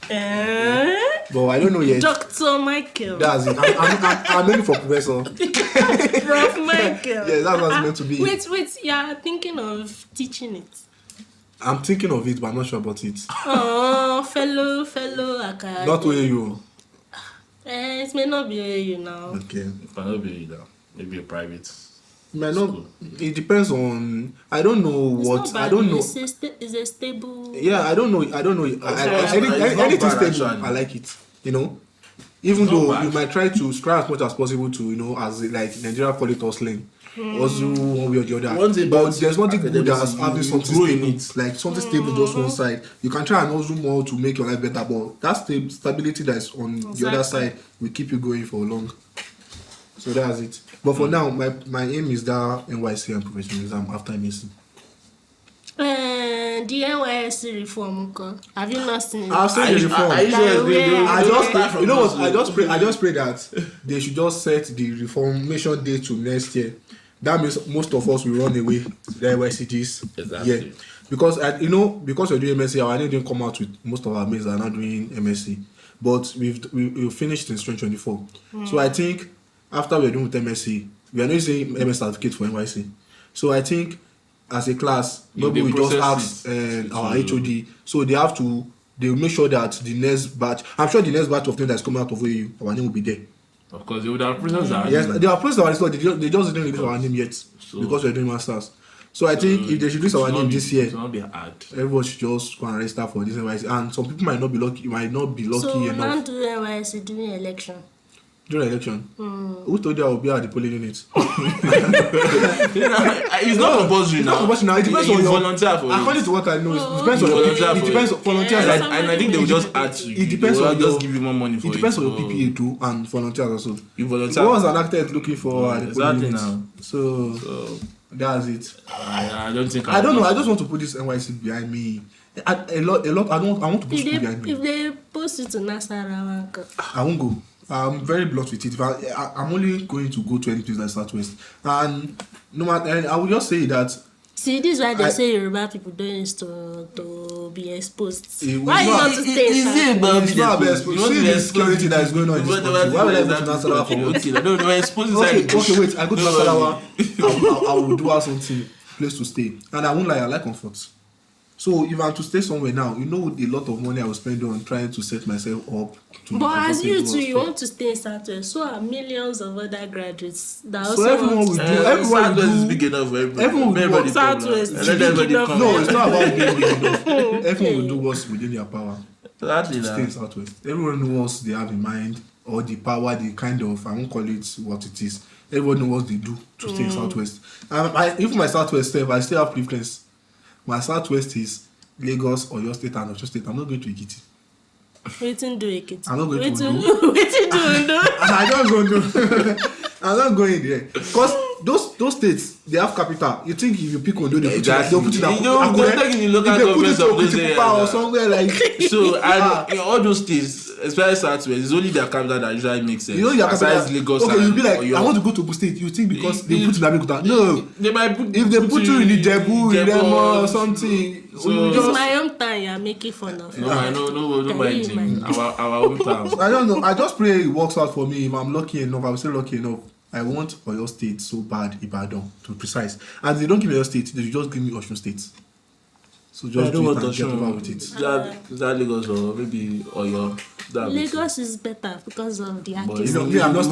But I don't know yet. Dr. Michael. That's it. I'm aiming for professor. Prof. Michael. Yeah, that's what it's meant to be. Wait, you're thinking of teaching it? I'm thinking of it, but I'm not sure about it. Oh, fellow academic. Not OAU. It may not be OAU now. Okay. It might not be either. Maybe a private. Might not. It depends on. I don't know it's what. Not bad. I don't know. It's a stable. Yeah, I don't know. Anything stable, I like it. You know, even though you might try to try as much as possible to as like Nigeria call it hustling. Also one way or the other. But there's nothing good as having something stable, like something stable just one side. You can try and also more to make your life better, but that stability that is on the other side will keep you going for long. So that's it. But for now, my aim is that NYSC and professional exam after NYSC. The NYSC reform, have you not seen it? I've seen the reform. I just pray that they should just set the reformation date to next year. that means most of us will run away to the NYSCs. Exactly. Yeah. Because because we're doing MSc, our name didn't come out with most of our mates that are not doing MSc. But we've finished in 2024. So I think after we're done with MSc, we are not using MS certificate for NYSC. So I think as a class, maybe we just ask our HOD, so they will make sure that the next batch, I'm sure the next batch of them that's coming out of AU, our name will be there. Of course, they would have processed that. Yes, they are processed our name, they just didn't release our name yet because we're doing masters. So I think if they should release our name this year, it will not be hard. Everyone should just go and register for this NYSC. And some people might not be lucky enough. So now do NYSC during election. During election? Who told you I will be at the polling unit? It's not compulsory now. It depends on your volunteer for according to what I know, it depends on volunteer. It depends on volunteers. And I think they will just add to you. It depends on just give you more money for it. It depends on your PPA too and volunteers also. You volunteer. What was an actor looking for at the polling exactly unit? now. So that's it. I don't think. I don't know. I just want to put this NYSC behind me. A lot. I want to put school behind me. If they post it to Nasarawa, I won't go. I'm very blunt with it. If I'm only going to go to any place like Southwest, and no matter, I will just say that. See, this is why they say Yoruba people don't used to be exposed. Why you not- want to stay inside? It's not about exposure. See the security that is going on in this country. Why would I go to Nasarawa for what? Okay, no, they were exposed Okay, wait. I go to Nasarawa. I will do something, place to stay, and I won't lie. I like comfort. So if I'm to stay somewhere now, a lot of money I will spend on trying to set myself up. But as you too, you want to stay in Southwest. So are millions of other graduates that also So everyone will do. Everyone will is do. big enough for everybody. Everyone will do. Southwest Let is big everybody enough. come. No, it's not about being big enough. Everyone will do what's within their power Exactly to stay in that. Southwest. Everyone knows what they have in mind or the power, the kind of, I won't call it what it is. Everyone knows what they do to stay in Southwest. Even my Southwest self, I still have preference. My Southwest is Lagos or your state and Osun state. I'm not going to Ekiti. Waiting do Ekiti. I'm not going to Waiting Ondo. waiting do Ondo. I don't go to. I'm not going there because those states they have capital. You think if you pick Ondo, they'll put it in They're taking the local governments of those areas. or somewhere like. So and in all those states, especially Southwest, it's only their capital that usually makes sense. You know your capital. Besides Lagos. Okay, you'll be like, Oyo. I want to go to Ogun State. You think because they put in Abeokuta? No. They might put. If they put you in Ijebu, Remo, or something, So- you It's just. my hometown you're making fun of. No, Can my you team. imagine? Our hometown. I don't know. I just pray it works out for me. If I'm lucky enough, I will say lucky enough. I want Oyo State so bad, Ibadan, to be precise. And they don't give me Oyo State, they should just give me Osun State. So just do it and get over with it. Is that Lagos or maybe Oyo? Lagos is better because of the You artists. know, me, I'm not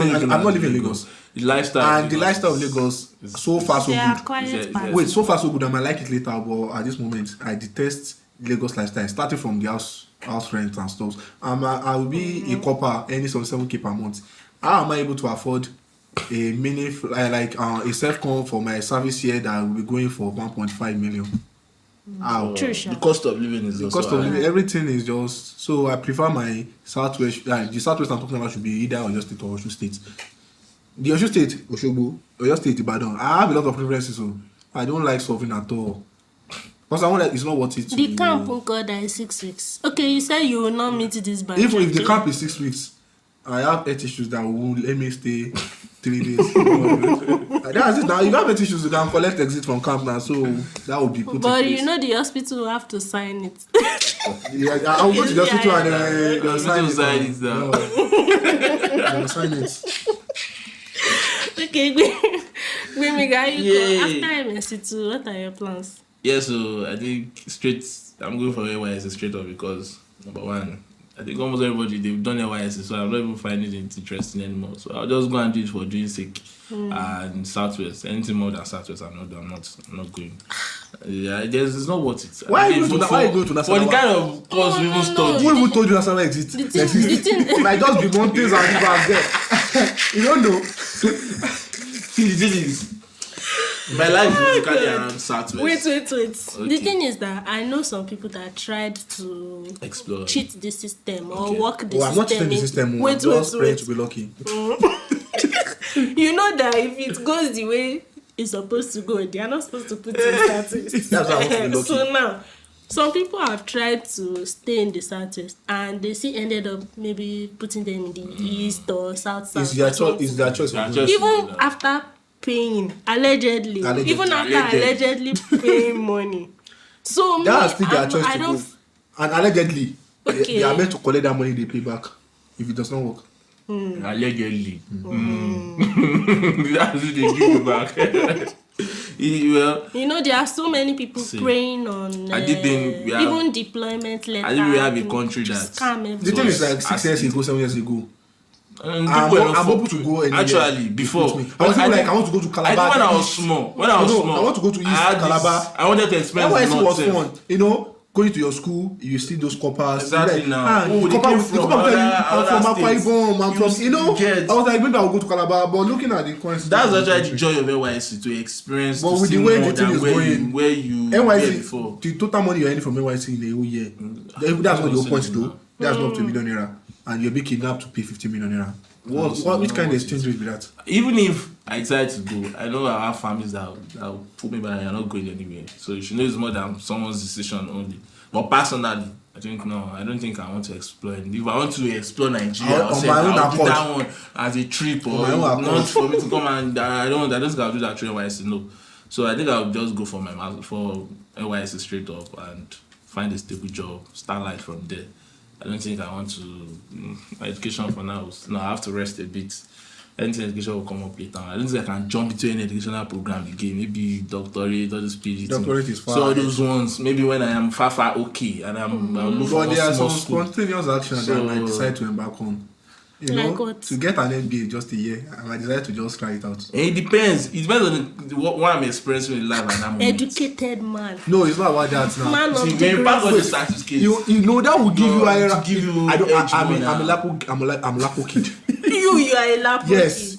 living in Lagos. The lifestyle. And the lifestyle of Lagos, so far so They are good. quiet Yeah, parts. Wait, so far so good. I might like it later, but at this moment, I detest Lagos lifestyle. Starting from the house rent and stuff. I will be a copper earning some 7K per month. How am I able to afford a mini a self-con for my service here that will be going for 1.5 million? How? True, The sure. cost of living is The also cost of high. living, everything is just so. I prefer my Southwest. The Southwest I'm talking about should be either Oyo State or Osun State. The Osun State, Osogbo, Oyo State, Ibadan. I have a lot of preferences, so I don't like solving at all. Because I want that it's not worth it. The camp will go there 6 weeks. Okay, you said you will not meet this by Even if the Tuesday. camp is 6 weeks, I have health issues that will let me stay 3 days. That's it. Now you have health issues, you can collect exit from camp now, so that would be put in But place. you know the hospital will have to sign it. Yeah, I'll go to the hospital Yeah, and yeah. they'll sign Sign it. it down. They'll sign it. Okay, Gwemiga, you go. Yay. After MSC2, what are your plans? Yeah, so I think I'm going for NYSC straight up because number one, I think almost everybody they've done NYSC, so I'm not even finding it interesting anymore. So I'll just go and do it for doing sake. And Southwest, anything more than Southwest, I'm not going. Yeah, it's not worth it. Why I you mean, go to why you go to for the Nasarawa? kind of course we even No. study. Who even told you Nasarawa exists? The thing- It might just be mountains and rivers there. You don't know. See, the thing is, my life is basically around Southwest. Wait. The Okay. thing is that I know some people that tried to Explore. cheat the system or Okay. work the Oh, system. I'm not cheating the system. Wait. I'm just praying to be lucky. You know that if it goes the way it's supposed to go, they are not supposed to put in Southwest. That's why I want to be lucky. So now, some people have tried to stay in the Southwest and they still ended up maybe putting them in the East or South. It's their choice. It's their choice. Yeah, of just- doing it. Even after paying allegedly, even after allegedly paying money. So That's still their choice I to don't. go. And allegedly, Okay. they are meant to collect that money they pay back if it does not work. Allegedly. That's what they give you back. Well, You know, there are so many people preying on I did think we have, even deployment letters. I think we have a country that scam The thing is like 6 years ago, 7 years ago. I'm able to go anywhere. Actually, before I was like, I want to go to Calabar. I think when I was small, I want to go to East Calabar. I wanted to experience NYSC was North fun. You know, going to your school, you see those coppers. Exactly like, now. The They copper came will from tell you, I'm other from Akwa states. Ibom, I'm from, you know. Get. I was like, maybe I'll go to Calabar, but looking at the coins. That's actually the joy of NYSC, to experience, But to with see the way more the thing than is where going, where you were before. NYSC, the total money you're earning from NYSC in a whole year. That's not your point though. That's not up to $1 million naira. And you'll be kidnapped to pay 50 million naira. Which kind of exchange rate be that? Even if I decide to go, I know I have families that will put me by, you're not going anywhere. So you should know it's more than someone's decision only. But personally, I don't think I want to explore it. If I want to explore Nigeria, I'll do that one as a trip, or not for me to come and I don't think I'll do that through NYSC, no. So I think I'll just go for NYSC straight up and find a stable job, start life from there. I don't think I want to my education for now. No, I have to rest a bit. Anything education will come up later. I don't think I can jump into any educational program again. Maybe doctorate or this PhD. Doctorate is far. So all those ones, maybe when I am far okay and I'll look for there are some school. spontaneous action that I might decide to embark on. You know, what? to get an MBA just a year, I might decide to just try it out. It depends. It depends on what I'm experiencing in life and that moment. Educated man. No, it's not about that now. Man of See, when you pass all the certificates, you know that will give you to give you I'm a Lapo kid. You are a lapo. Yes.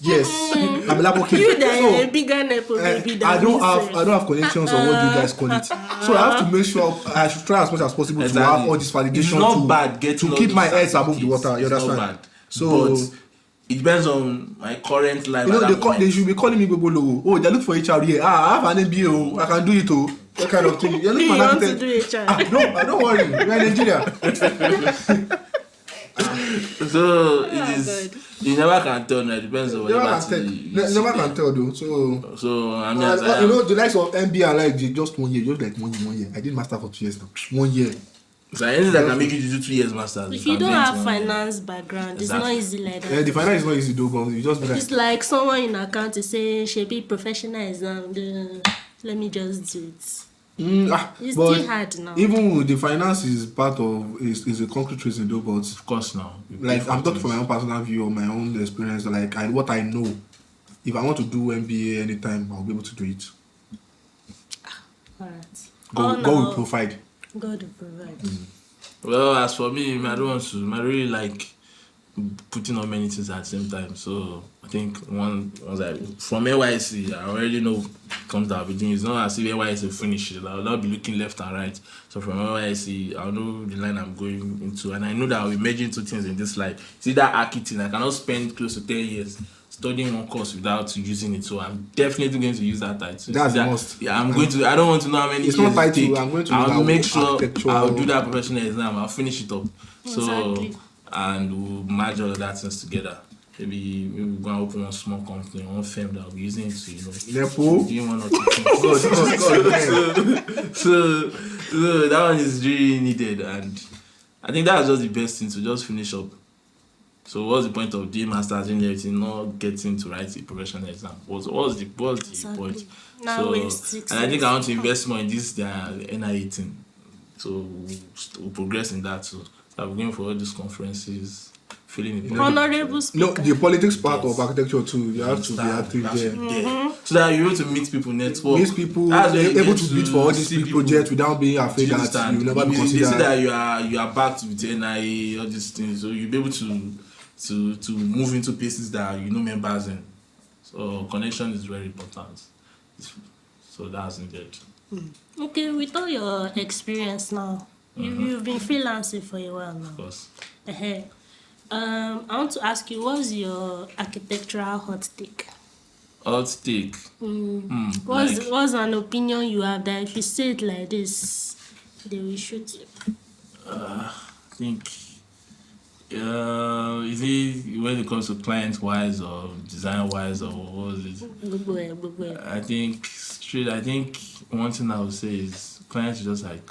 I'm a Lapo kid. You that are a bigger nepo baby than I don't have connections on what you guys call it. So I have to make sure I should try as much as possible to have all this validation to keep my head above the water. You understand? So but it depends on my current life. You know, they should be calling me Bobo Logo. Oh, they look for HR here. I have an MBA. Oh, I can do it. Oh, that kind of thing. You want to do HR? Don't worry. We're in Nigeria. So it is. You never can tell. It depends on what never can tell though. So I mean, you know, the likes of MBA are like just 1 year, just like 1 year. I did master for 2 years now. 1 year. So anything that can make you do 2 years masters. If you don't have finance background, it's not easy like that. Yeah, the finance is not easy to do, but you just be like. It's like someone in account is saying, "Should be professional exam. Let me just do it." It's still hard now. Even with the finance is part of is a concrete reason though, but of course now. Like I'm talking from my own personal view or my own experience. Like what I know, if I want to do MBA anytime, I'll be able to do it. Alright. God will provide. God will provide. Well, as for me, I don't want to. I really like putting on many things at the same time. So I think once I from NYSC, I already know comes that I'll be doing. It's not as if NYSC finish it. I'll not be looking left and right. So from NYSC, I'll know the line I'm going into, and I know that I'll be merging two things in this life. See that architecting, I cannot spend close to 10 years studying one course without using it. So I'm definitely going to use that title. That's the most. Yeah, I'm going to. I don't want to know how many. It's years not title. it I'm going to. I'll make sure I'll do that professional exam. I'll finish it up. Exactly. So and we'll merge all of that things together. Maybe we'll go and open one small company, one firm that will be using it to, doing one or two things. So that one is really needed, and I think that's just the best thing to just finish up. So what's the point of doing masters in everything, not getting to write a professional exam? What's the point? Now So and I think I want to invest more in this NIA thing. So we'll progress in that too. So I'm going for all these conferences, feeling the honorable speaker. No, the politics part of architecture too. You have to be active there. So that you're able to meet people, network. Meet people, able to bid for all these big projects without being afraid that you will never be considered. They say that you are backed with NIA, all these things, so you'll be able to move into places that you know members in. So connection is very important. So that's needed. Okay, with all your experience now, you've been freelancing for a while now. Of course. I want to ask you, what's your architectural hot take? Hot take. What's an opinion you have that if you say it like this, they will shoot you? I think you when it comes to client wise or design wise or what was it? I think one thing I would say is clients should just like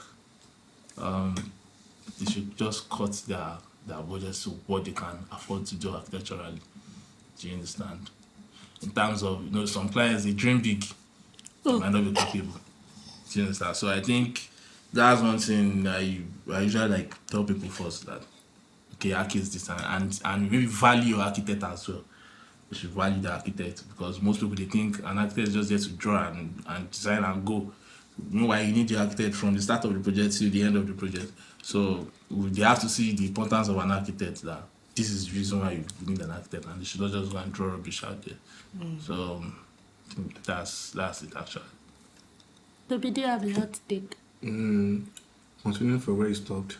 they should just cut their budgets to what they can afford to do architecturally. Do you understand? In terms of some clients they dream big, they might not be capable. Do you understand? So I think that's one thing I usually like tell people first that okay, architect this and maybe value your architect as well. You should value the architect because most people they think an architect is just there to draw and design and go. Meanwhile, you need the architect from the start of the project to the end of the project. So they have to see the importance of an architect that this is the reason why you need an architect and they should not just go and draw rubbish out there. So I think that's it actually. Toby, do you have a hot take? Continuing from where you stopped,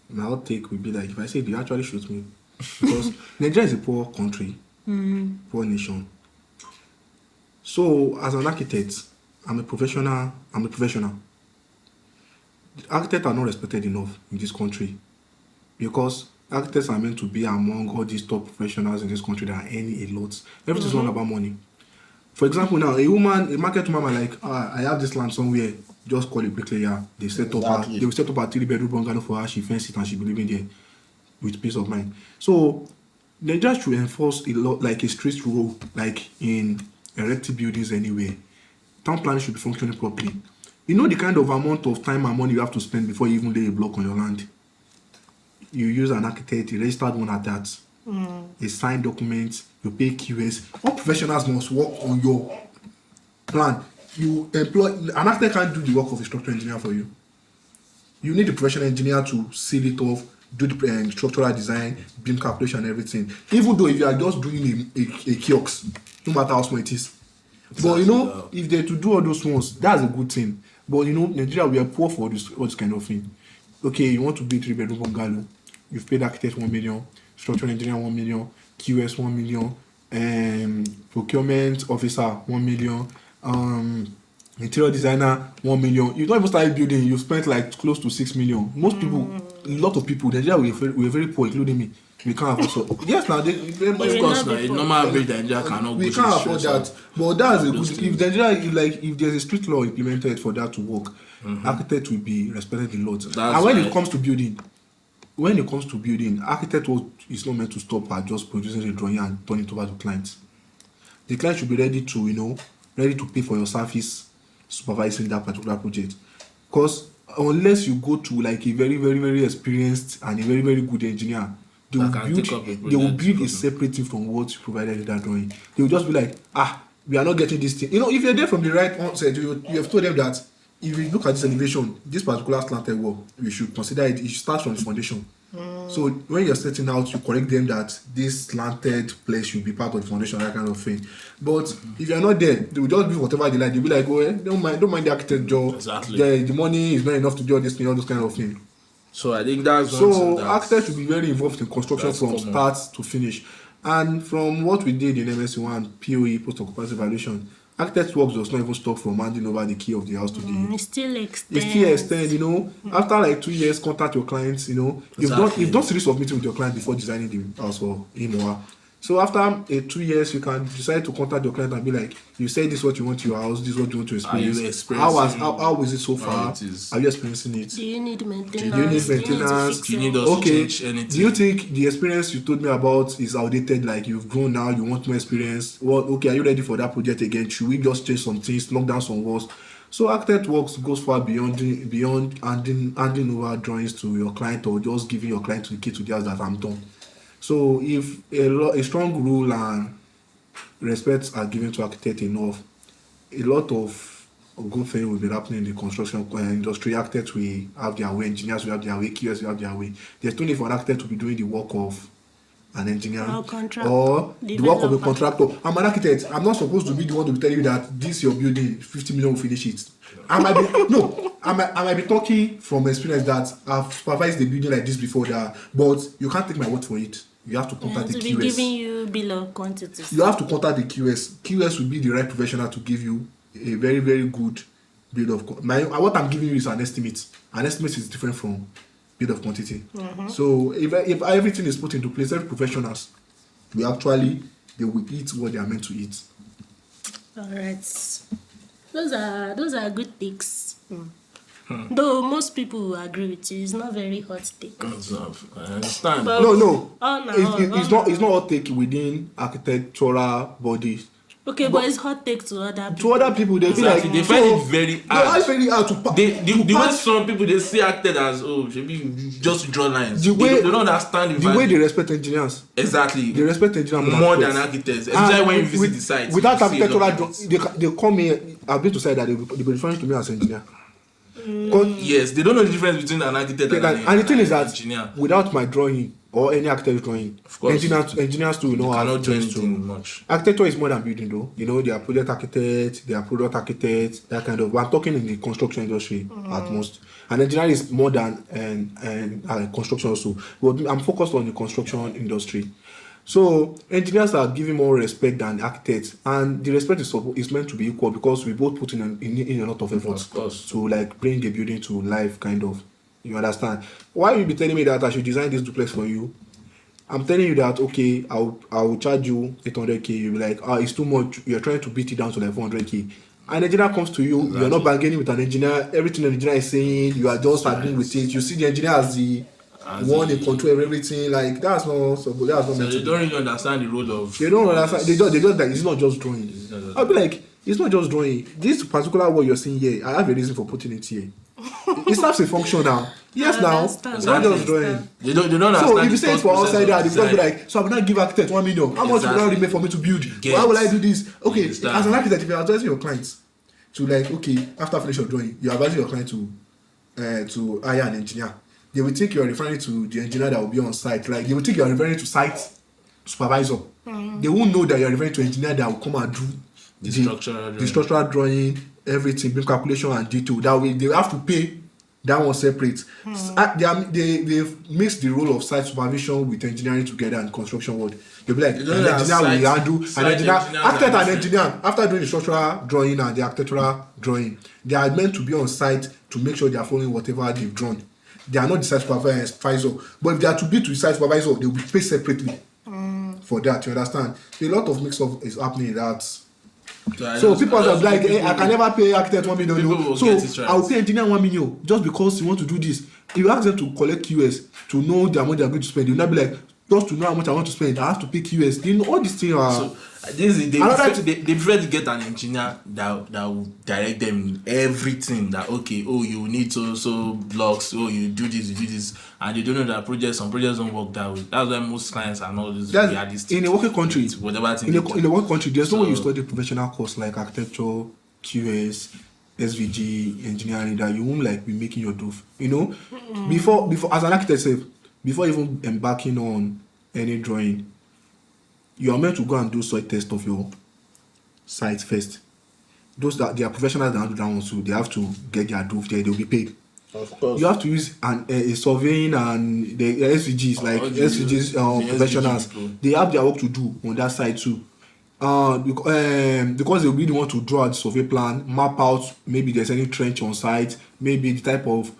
my hot take would be like if I say you actually shoot me because Nigeria is a poor country, poor nation. So as an architect, I'm a professional. Architects are not respected enough in this country because architects are meant to be among all these top professionals in this country that are earning a lot. Everything is all about money. For example, now a market woman like, I have this land somewhere, just call a bricklayer. They will set up a 3-bedroom bungalow for her. She fence it and she be living there with peace of mind. So Nigeria should enforce a lot, like a strict rule, like in erected buildings anyway. Town planning should be functioning properly. You know the kind of amount of time and money you have to spend before you even lay a block on your land. You use an architect, a registered one at that. A signed document, you pay QS. All professionals must work on your plan. You employ an architect can't do the work of a structural engineer for you. You need a professional engineer to seal it off, do the structural design, beam calculation, and everything. Even though if you are just doing a kiosk, no matter how small it is. But if they to do all those ones, that's a good thing. But Nigeria, we are poor for all this kind of thing. Okay, you want to build 3-bedroom bungalow, you've paid architect 1 million, structural engineer 1 million, QS 1 million, procurement officer 1 million, interior designer 1 million. You don't even start building, you spent like close to 6 million. Most people, a lot of people, Nigeria we're very poor, including me. We can't afford so. Yes, now of course, now a normal average Nigeria cannot. We can't afford that. But that's a good. If Nigeria, if there's a strict law implemented for that to work, architects will be respected a lot. And when it comes to building, architect is not meant to stop at just producing a drawing and turn it over to clients. The client should be ready to pay for your service supervising that particular project. Because unless you go to like a very, very, very experienced and a very, very good engineer, they will build a separate thing from what you provided in that drawing. They will just be like, we are not getting this thing. If you're there from the right onset, you have told them that if you look at this elevation, this particular slanted wall, we should consider it should start from the foundation. So when you're setting out, you correct them that this slanted place should be part of the foundation, that kind of thing. But if you're not there, they will just do whatever they like. They'll be like, don't mind the architect job. Exactly. The money is not enough to do all this thing, all those kind of thing. So I think that's architects should be very involved in construction from start to finish. And from what we did in NYSC1, POE, post-occupancy evaluation, architect's work does not even stop from handing over the key of the house to the. It still extend. After like 2 years, contact your clients. You've done series of meetings with your client before designing the house for him or her. So after 2 years, you can decide to contact your client and be like, you say this is what you want to your house, this is what you want to experience. How is it so far? Are you experiencing it? Do you need maintenance? Do you need maintenance? Do you need us to change anything? Do you think the experience you told me about is outdated? Like you've grown now, you want more experience? Are you ready for that project again? Should we just change some things, knock down some walls? So architect works goes far beyond handing over drawings to your client or just giving your client the key to the house that I'm done. So if a strong rule and respect are given to architect enough, a lot of good things will be happening in the construction industry. Architects will have their way, engineers will have their way, QS will have their way. There's no need for an architect to be doing the work of an engineer or the work of a contractor. I'm an architect. I'm not supposed to be the one to tell you that this your building, 50 million will finish it. I might be talking from experience that I've supervised the building like this before that, but you can't take my word for it. You have to contact the QS. Be giving you bill of quantities. You have to contact the QS. QS will be the right professional to give you a very, very good bill of quantity. What I'm giving you is an estimate. An estimate is different from bill of quantity. So if everything is put into place, every professionals they will eat what they are meant to eat. All right. Those are good takes. Though most people will agree with you, it's not very hot take. I understand. But No. It's It's not all take within architectural bodies. okay, but it's hot take to other people. To other people, they feel Exactly. like They find it very hard. They find it hard to The way some people they see acted as maybe just draw lines. The way- they don't understand the way they respect engineers. exactly They respect engineers more than architects. Especially when you visit the site. Without you see a lot architectural, of they call me. I've been to say that they be referring to me as engineer. yes, they don't know the difference between an architect And the thing is that engineer. without my drawing or any architect drawing, Of course. engineers too know how cannot do things anything much. Architecture is more than building, though. They are project architects, they are product architects, that kind of. But I'm talking in the construction industry at most. And engineering is more than construction also. But I'm focused on the construction industry. So engineers are given more respect than architects, and the respect is meant to be equal because we both put in a lot of effort Of course. to like bring the building to life, kind of. You understand? Why will you be telling me that I should design this duplex for you? I'm telling you that okay, I will charge you 800k. You'll be like, it's too much. You're trying to beat it down to like 400k. An engineer comes to you, You're not bargaining with an engineer. Everything the engineer is saying, you are just agreeing with it. You see the engineer as the one in control of everything. Like that's not so good. That's not So meant to they be. don't really understand the role of. They don't understand. They just like it's not just drawing. I'll be like, it's not just drawing. This particular word you're seeing here, I have a reason for putting it here. It serves a function now. Yes, now it's not just drawing. They don't understand. So if you the say it's thought for outside process that, of it's just be design. like, so I will not give architect 1 million. How much will now remain for me to build? Get. Why will I do this? Okay, Understand. as an architect, if you're advising your clients to like, okay, after finish your drawing, you're advising your client to hire an engineer. They will think you're referring to the engineer that will be on site. Like they will think you're referring to site supervisor. They won't know that you're referring to engineer that will come and do the structural drawing, everything, bring calculation and detail. That way they have to pay that one separate. They've mixed the role of site supervision with engineering together and construction world. They'll be like, an engineer will handle an engineer, architect and engineer. After doing the structural drawing and the architectural drawing, they are meant to be on site to make sure they are following whatever they've drawn. They are not the site supervisor, but if they are to be to the site supervisor, they will be paid separately for that. You understand? So a lot of mix-up is happening in that. So people are like, hey, I can never pay architect 1 million. So I will pay engineer 1 million just because you want to do this. If you ask them to collect QS to know the amount they are going to spend, they will not be like, just to know how much I want to spend, I have to pay QS. You know, all these things are. So they prefer to get an engineer that will direct them in everything. That okay, you need so blocks. You do this, and they don't know that some projects don't work that way. That's why most clients are not this realistic. In a working country, whatever thing in a working country, there's no way you study professional course like architecture, QS, SVG, engineering that you won't like be making your doof. You know, before as an architect, before even embarking on any drawing, you are meant to go and do soil test of your site first. Those that they are professionals that handle that one, so they have to get their doof there. They'll be paid. Of course. You have to use a surveying and the SVGs like SVGs professionals. They have their work to do on that side too. Because they'll be the one to draw the survey plan, map out maybe there's any trench on site, maybe the type of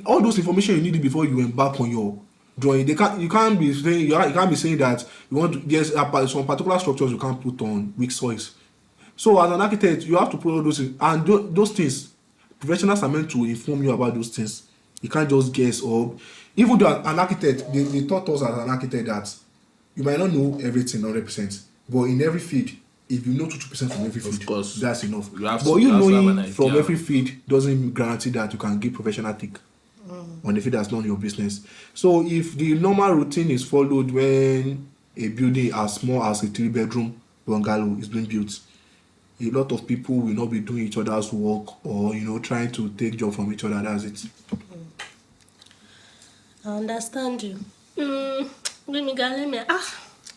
all those information you need before you embark on your drawing. You can't be saying that you want to, there's some particular structures you can't put on weak soils. So as an architect, you have to put all those things, and those things professionals are meant to inform you about those things. You can't just guess, or even though an architect, they taught us as an architect that you might not know everything 100%, but in every field, if you know 2% from every field, that's enough. But you knowing from every field doesn't guarantee that you can give professional take on the field that's not your business. So if the normal routine is followed when a building as small as a 3-bedroom bungalow is being built, a lot of people will not be doing each other's work or trying to take job from each other. That's it. I understand you. Let me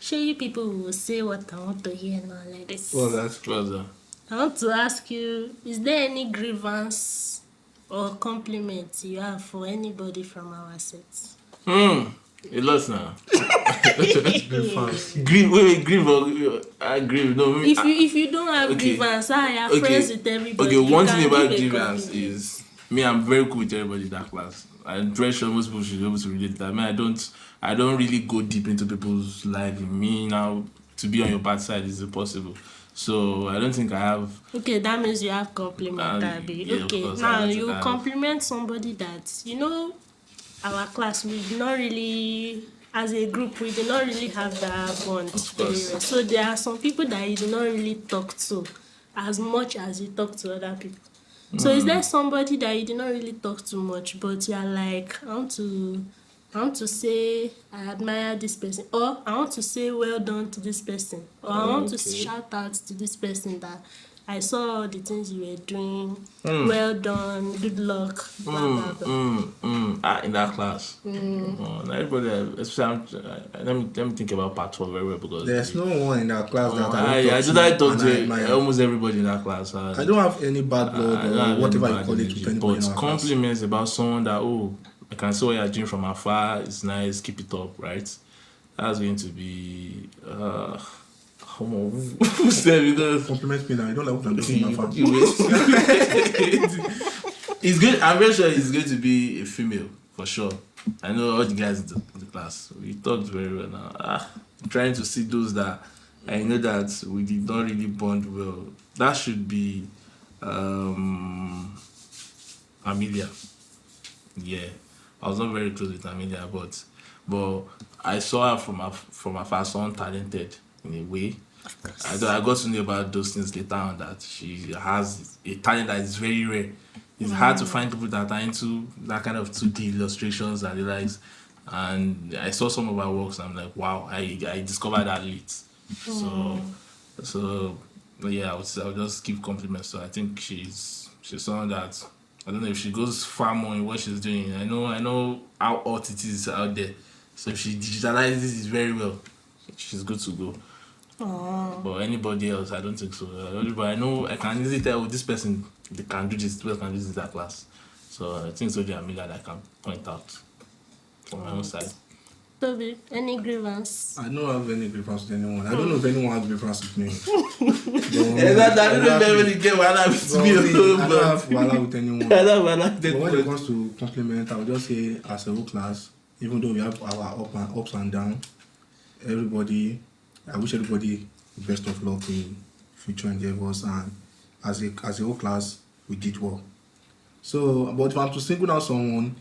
show you people will say what I want to hear now like this. Well, that's brother. I want to ask you, is there any grievance or compliment you have for anybody from our sets? A lot now. Grieve. I grieve. No, if you don't have grievance, I am friends with everybody. Okay, one thing about grievance is me. I'm very cool with everybody in that class. I'm very sure most people should be able to relate to that. I I don't really go deep into people's life. Me now to be on your bad side is impossible. So I don't think I have. Okay, that means you have compliment, Abby. Yeah, of Okay, course, I now don't think you I have. compliment somebody that, our class, we did not really, as a group, we did not really have that bond. Of course. Very well. So there are some people that you do not really talk to as much as you talk to other people. So is there somebody that you did not really talk to much, but you're like, I want to say I admire this person, or I want to say well done to this person, or I want to Okay. shout out to this person that I saw all the things you were doing. Well done, good luck, blah blah blah. In that class. Not everybody, especially, let me think about part 4 very well because There's no one in our class that I talk and I to admire. almost everybody in that class. I don't have any bad blood I don't or have whatever any you bad call it energy, with anybody in but our class. compliments about someone that I can see what you're doing from afar. It's nice. Keep it up, right? That's going to be who said because Compliment me now. You don't like what I'm doing in my family. It's good. I'm very sure it's going to be a female for sure. I know all the guys in the class. We talked very well now. I'm trying to see those that I know that we did not really bond well. That should be Amelia. Yeah, I was not very close with Amelia, but I saw her from afar, someone talented in a way. I got to know about those things later on, that she has a talent that is very rare. It's hard to find people that are into that kind of 2D illustrations and the likes. And I saw some of her works and I'm like, wow, I discovered that late. So yeah, I'll just give compliments. So I think she's someone that, I don't know if she goes far more in what she's doing. I know how hot it is out there. So if she digitalizes it very well, she's good to go. But anybody else, I don't think so. But I know I can easily tell this person they can do this can do this in that class. So I think it's only Amelia that I can point out from my own side. Toby, any grievance? I don't have any grievance with anyone. I don't know if anyone has grievance with me. I don't really get what I with me. I don't have wala with anyone. I don't have But when it comes to compliment, I would just say as a whole class, even though we have our ups and downs, I wish everybody the best of luck in future endeavors, and as a whole class, we did well. So, but if I'm to single out someone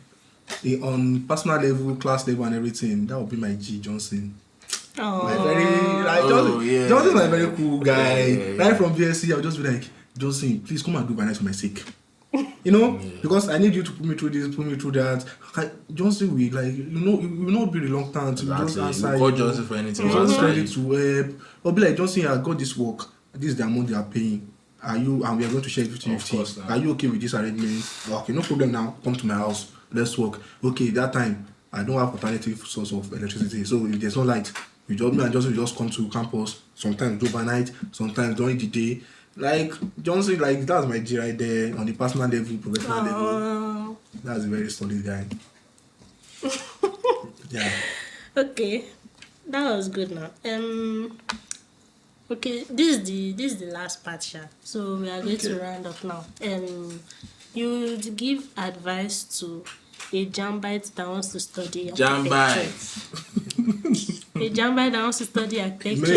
on personal level, class level, and everything, that would be my G Johnson. Johnson is a very cool guy. Yeah. Right from BSc, I'll just be like, Johnson, please come and do nice for my sake. Because I need you to put me through this, put me through that. Johnson will you will not be reluctant. You just answer. Call Johnson for anything. Just ready to help. Or be like, Johnson, I got this work. This is the amount they are paying. Are you, and we are going to share 50-50. Are you okay with this arrangement? Okay, no problem now. Come to my house. Let's work. Okay, that time I don't have alternative source of electricity. So if there's no light, me and Johnson will just come to campus. Sometimes do overnight, sometimes during the day. Like Johnson, like that's my G right there on the personal level, professional level. That's a very solid guy. Yeah. Okay, that was good now. Okay, this is the last part, Sha. So we are going to round up now. You would give advice to a Jambite that wants to study architecture. A Jambite that wants to study architecture.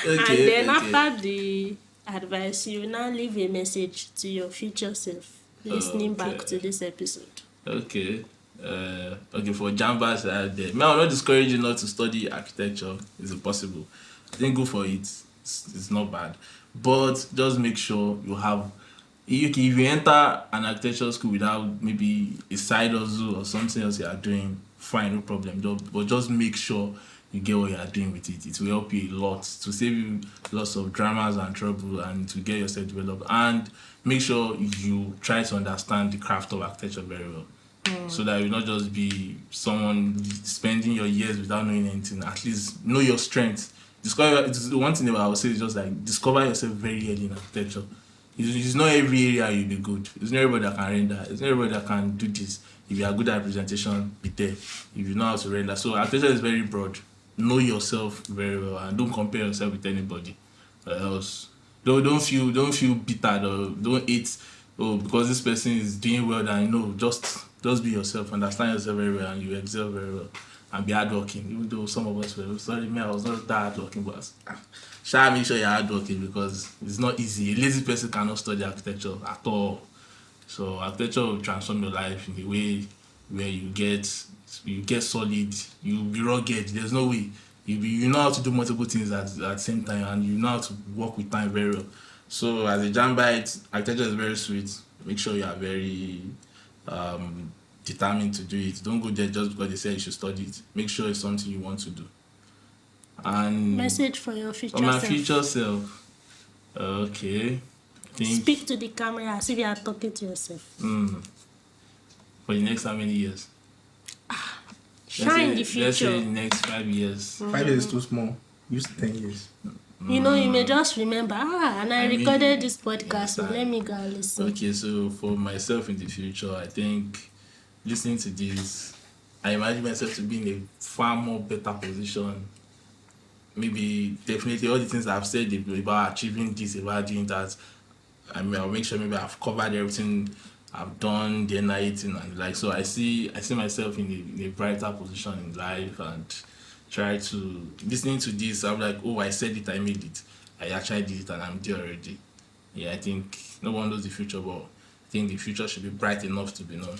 And then after the advice, you will now leave a message to your future self listening back to this episode. Okay, for Jambas out there, man, I'm not discouraging you not to study architecture. It's impossible. I think go for it. It's not bad, but just make sure you have. If you enter an architecture school without maybe a side hustle or something else you are doing, fine, no problem. But just make sure you get what you are doing with it. It will help you a lot to save you lots of dramas and trouble, and to get yourself developed. And make sure you try to understand the craft of architecture very well, so that you will not just be someone spending your years without knowing anything. At least know your strengths. One thing I would say is just like discover yourself very early in architecture. It's not every area you'll be good. It's not everybody that can render. It's not everybody that can do this. If you are good at presentation, be there. If you know how to render. So architecture is very broad. Know yourself very well and don't compare yourself with anybody else. Don't feel bitter or don't hate because this person is doing well, then just be yourself, understand yourself very well, and you excel very well, and be hardworking. Even though some of us were sorry, me, I was not that hardworking, but shall make sure you're hardworking because it's not easy. A lazy person cannot study architecture at all. So architecture will transform your life in a way where you get solid, you be rugged. There's no way you know how to do multiple things at the same time, and you know how to work with time very well. So as a Jambite, architecture is very sweet. Make sure you are very determined to do it. Don't go there just because they say you should study it. Make sure it's something you want to do. And Message for your future for my self. future self. Okay. Speak to the camera as if you are talking to yourself. For the next how many years? Shine the Let's future. say the next 5 years. 5 years is too small. Use 10 years. You may just remember, and I recorded this podcast, so let me go and listen. Okay, so for myself in the future, I think listening to this, I imagine myself to be in a far more better position. Maybe definitely all the things I've said about achieving this, about doing that, I'll make sure maybe I've covered everything I've done, the NIT and so I see myself in a brighter position in life, and try to listening to this, I'm like, oh, I said it, I made it, I actually did it, and I'm there already. Yeah, I think no one knows the future, but I think the future should be bright enough to be known.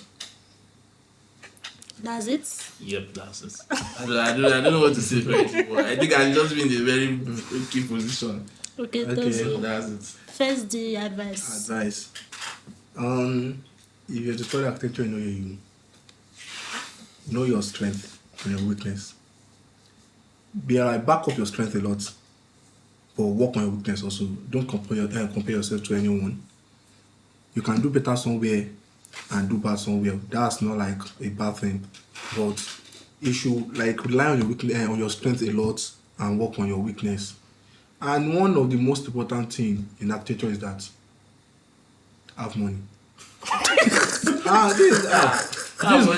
That's it? Yep, that's it. I don't know what to say for it, but I think I've just been in a very key position. Okay, So that's it. First, the advice. If you're to study architecture, you know your strength and your weakness. Back up your strength a lot, but work on your weakness also. Don't compare yourself to anyone. You can do better somewhere and do bad somewhere. That's not like a bad thing, but you should rely on your weakness, on your strength a lot, and work on your weakness. And one of the most important thing in architecture is that have money.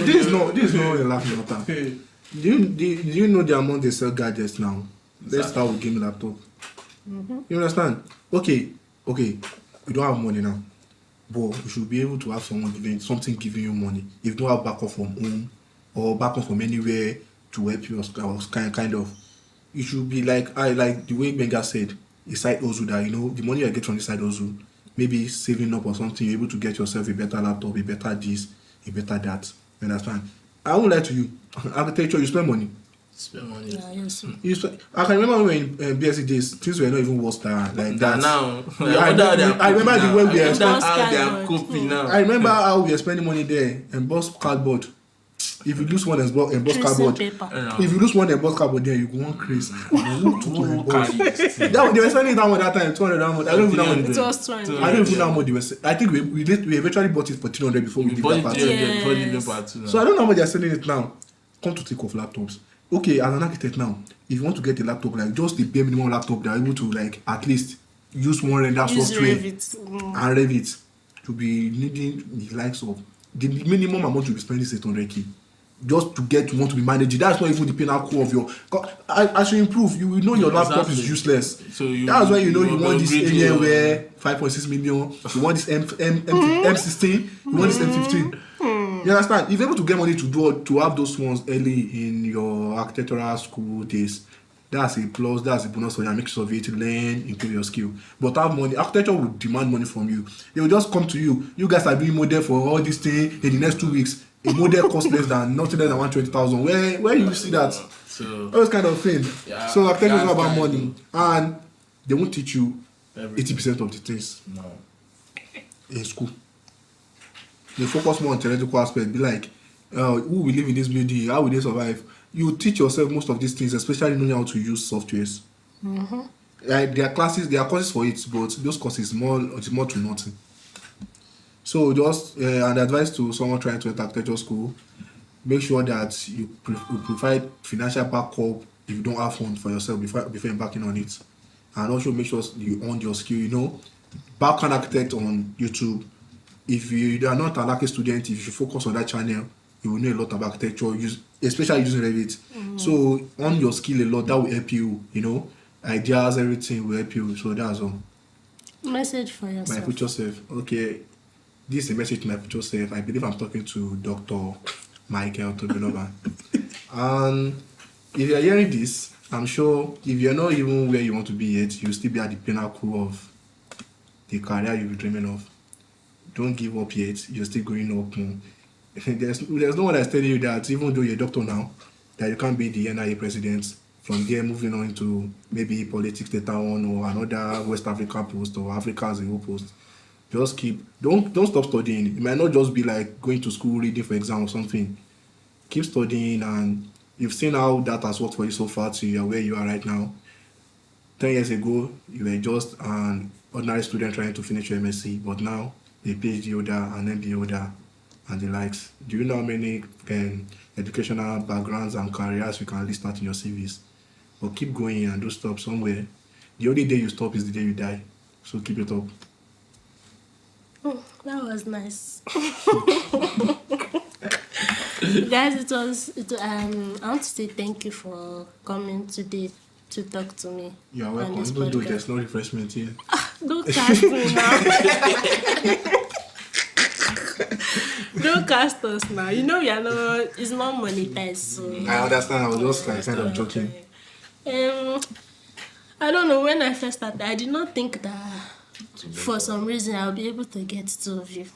This is not a laughing matter. Do you know the amount they sell gadgets now? Let's start with gaming laptop. You understand? Okay, you don't have money now, but you should be able to have something giving you money. If you don't have backup from home or backup from anywhere to help you, kind of, you should be like the way Benga said, a side hustle that the money you get from the side hustle, maybe saving up or something, you're able to get yourself a better laptop, a better this, a better that. You understand? I won't lie to you. Architecture, you spend money. Yeah, yes. I can remember when in BSc days, things were not even worse than like that. Now, I remember the way we spending. how they are coping now. I remember how we were spending money there and boss cardboard. If you lose one embossed cardboard, if you lose one embossed cardboard there, you go on crazy. They were spending that one that time, 200 that much. I don't even know how much. It was 200. I don't even know how much they were. I think we eventually bought it for 300 before we did that part. Yes. So I don't know how much they're selling it now. Come to think of laptops. Okay, as an architect now, if you want to get a laptop, just the bare minimum laptop that are able to at least use one render software and Revit to be needing the likes of the minimum amount you be spending is 800k. Just to want to be managed. That's not even the pinnacle of your. As you improve, you will know your laptop is useless. So that's why you want this Alienware 5.6 million. You want this M16. You want this M15. You understand? If you're able to get money to have those ones early in your architectural school days, that's a plus. That's a bonus for you. Make sure of it to learn, improve your skill. But have money. Architecture will demand money from you. They will just come to you. You guys are doing model for all these things in the next 2 weeks. A model costs nothing less than 120,000. Where you see that? So those kind of thing. Yeah, so architecture is not about money, and they won't teach you 80% of the things No. in school. They focus more on theoretical aspect. Be like, who will live in this building? How will they survive? You teach yourself most of these things, especially knowing how to use softwares. There are courses for it, but those courses more to nothing. So just an advice to someone trying to enter architecture school: make sure that you provide financial backup if you don't have funds for yourself before embarking on it, and also make sure you own your skill. Back an architect on YouTube. If you are not an architect student, if you focus on that channel, you will know a lot about architecture, especially using Revit. So own your skill a lot. That will help you. Ideas, everything will help you. So that's all. Message for yourself. My future self. Okay. this is a message to my future self. I believe I'm talking to Dr. Michael Tobiloba. And if you're hearing this, I'm sure if you're not even where you want to be yet, you'll still be at the pinnacle of the career you'll be dreaming of. Don't give up yet. You're still going up more. There's no one that's telling you that even though you're a doctor now, that you can't be the NIA president. From there, moving on into maybe politics later on, or another West Africa post, or Africa as a whole post. Just don't stop studying. It might not just be like going to school, reading for exam or something. Keep studying, and you've seen how that has worked for you so far to you are where you are right now. 10 years ago, you were just an ordinary student trying to finish your MSc, but now a PhD holder, an MBA holder, and the likes. Do you know how many educational backgrounds and careers you can list out in your CVs? But keep going and don't stop somewhere. The only day you stop is the day you die. So keep it up. Oh, that was nice. Guys, I want to say thank you for coming today to talk to me. You are welcome, even though there's no refreshment here. Don't cast me now. Don't cast us now. You know we are not. It's not monetized, so. I understand. I was just like kind of joking. I don't know. When I first started, I did not think that for some reason I'll be able to get two of you.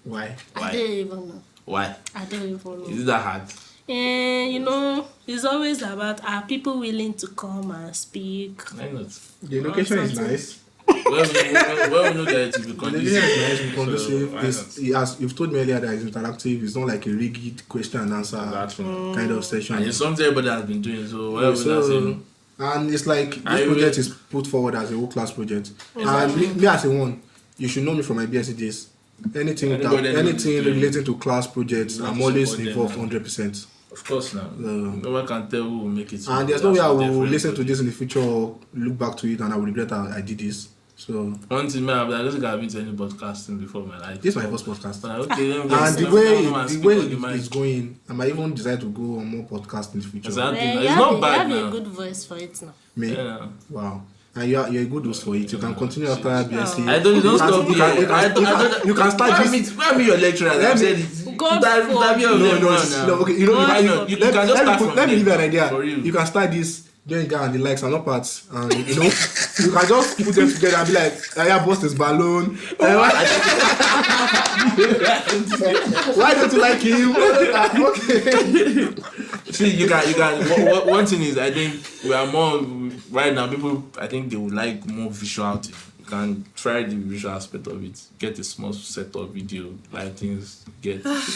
Why? I don't even know. Why? I don't even know. Is it that hard? You know, it's always about are people willing to come and speak. Why not? The location is nice. Well, we know that it will be The location is nice, conducive. conducive. As you've told me earlier that it's interactive. It's not like a rigid question and answer kind of session. And it's something everybody has been doing, so whatever that's saying. And it's like this project is put forward as a whole class project. And me as a one, you should know me from my BSc days. Anything relating to class projects, I'm always involved 100%. Of course now. No one can tell who will make it. And there's no way I will listen to this in the future or look back to it and I will regret that I did this. So one thing, man, I don't think I've been to any podcasting before in my life. this is my first podcast. Okay, And the way it's going, I might even decide to go on more podcasts in the future. Exactly. Well, It's not bad you now. have a good voice for it now. Me? Yeah. Wow. And you're a good host for it. You can continue after BSc. I don't stop here. You can start this. Why me your lecturer? I've said it. God No, okay. You know, Why if not? You let can just start from let me give you an there. idea. For you. You can start this, doing and the likes and not parts. And you know, you can just put them together and be like, I bust his balloon. Why don't you like him? Okay. See, you can. One thing is, I think we are more right now. People, I think they would like more visual. You can try the visual aspect of it. Get a small set of video, like things.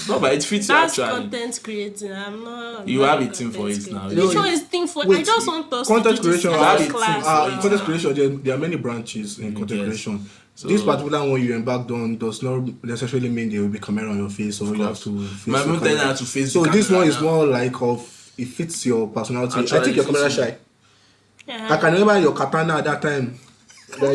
No, but it fits That's you actually. content creating. I'm not. You have a team for it now. Which one is thing for? I just want us Content to do this creation. as a class. Content creation. There are many branches in content creation. So, this particular one you embarked on does not necessarily mean there will be camera on your face or you have to face my the mom camera. tell her to face So the this camera one is now. more like it fits your personality. Actually, I think you're it fits camera me. shy. Yeah. I can remember your katana at that time. That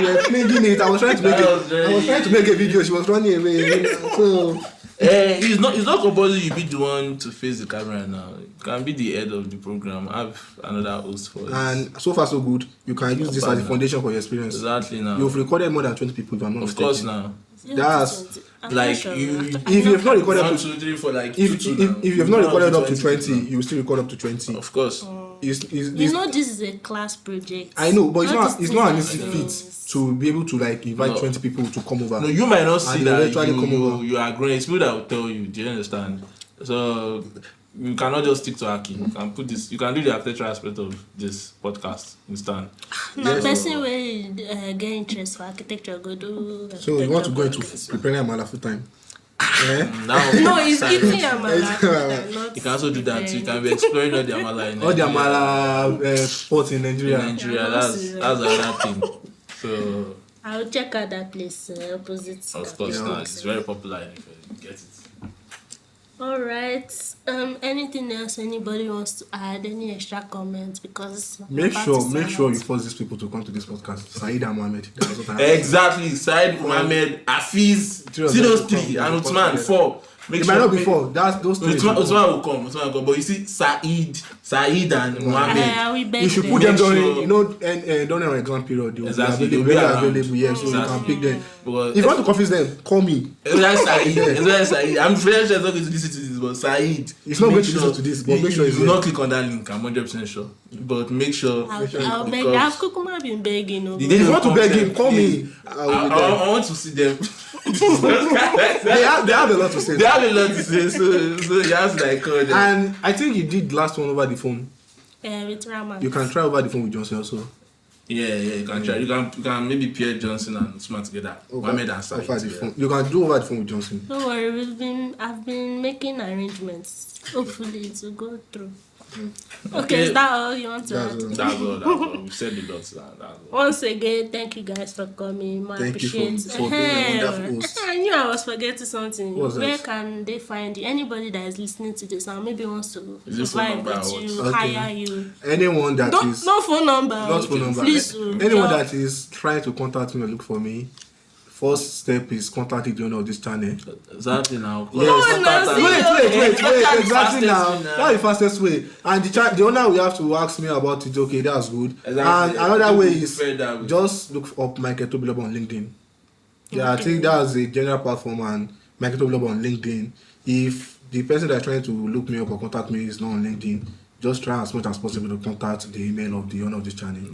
you were flinging it. I was trying to make a video. She was running away. So It's not compulsory you be the one to face the camera now. You can be the head of the program. Have another host for it. and so far so good. You can use this as a foundation for your experience. Exactly now. You've recorded more than 20 people if I'm not Of mistaken. course now. That's Like you. if you've not recorded 1, up to 2, 3, 4, like if two now. you've not recorded up to 20 20, you will still record up to 20. Of course. You know this is a class project. I know, but it's not an this easy things feat to be able to like invite 20 people to come over. No, you might not see And that eventually come over. you are growing. It's people that will tell you. Do you understand? So you cannot just stick to hacking. You can put this. You can do the architectural aspect of this podcast. Understand? Now, person will get interest for architecture, go do. So you want to go into preparing Amala full time? Yeah. Now, No, it's side eating note. Amala. You can also do that. You can be exploring all the Amala in All the Nigeria. Amala spots in Nigeria. In Nigeria, that's another thing. So I'll check out that place opposite. of course, now it's very popular. If you get it. All right. Anything else anybody wants to add? Any extra comments? Because Make sure you force these people to come to this podcast. Saeed and Mohammed. That's what I Exactly. Said Mohammed, Afiz, Three of them Zinos to 3, come and to the Uthman podcast. 4. It might not be 4. That's those 2. Usman will come. But you see, Saeed and Mohammed. You should put them during, during our exam period. They will be very available. Yeah, so you can pick them. If you want to confuse them, call me. Saeed. I'm very sure it's not going to listen to this, but Saeed. It's not going to listen to this, but make sure you do not click on that link. I'm 100% sure. But make sure. I'll beg. I've Kukuma been begging. If you want to beg him, call me. I want to see them. They have a lot to say. They have a lot to say, so you have to like call them. And I think you did last one over the phone. With Raman. You can try over the phone with Johnson also. Yeah, you can try. You can maybe pair Johnson and Usman together. Mohammed and Saeed. You can do over the phone with Johnson. Don't worry, I've been making arrangements. Hopefully it will go through. Okay, is that all you want to add? That's all. We said the lots. Once again, thank you guys for coming. Thank you for being a wonderful host. I knew I was forgetting something. Where can they find you? Anybody that is listening to this now maybe wants to vibe with you, hire you. Anyone that is no phone number. Not phone number. Please. Anyone that is trying to contact me or look for me, first step is contacting the owner of this channel. Exactly now. Wait. Exactly now. That's the fastest way. And the owner will have to ask me about it. Okay, that's good. Exactly. And another way is just look up Michael Tobiloba on LinkedIn. Yeah, I think that's a general platform, and Michael Tobiloba on LinkedIn. If the person that's trying to look me up or contact me is not on LinkedIn, just try as much as possible to contact the email of the owner of this channel.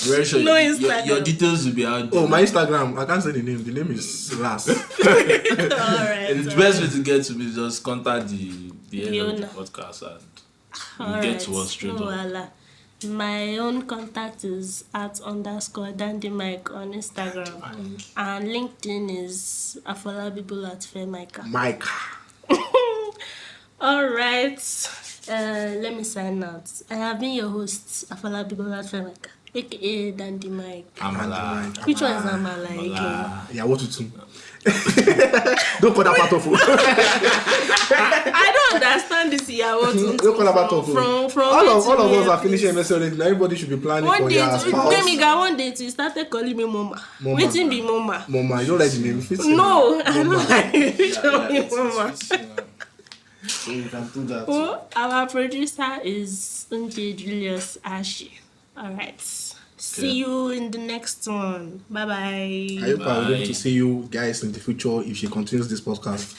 Very sure your details will be out there. Oh, my Instagram. I can't say the name. The name is Ras. Alright. And the best way to get to me is just contact the end of the podcast and get to us straight up. My own contact is @_dandymike on Instagram. And LinkedIn is Afolabibulatfemika. Mike. Alright. Let me sign out. I have been your host, Afolabibulatfemika, aka Dandy Mike. Amala. Which one is Amala again? Yeah, what to do? Don't call that part of I don't understand this year. Don't call that part of all of us are finishing MSc already. Now everybody should be planning for their spouse. One day you started calling me Mama. Waiting be Mama. Mama, you don't like the name? No, I don't like it. Mama. So you can do that. Oh, our producer is Unje Julius Ashi. Alright. See you in the next one. Bye bye. I hope I'm going to see you guys in the future if she continues this podcast.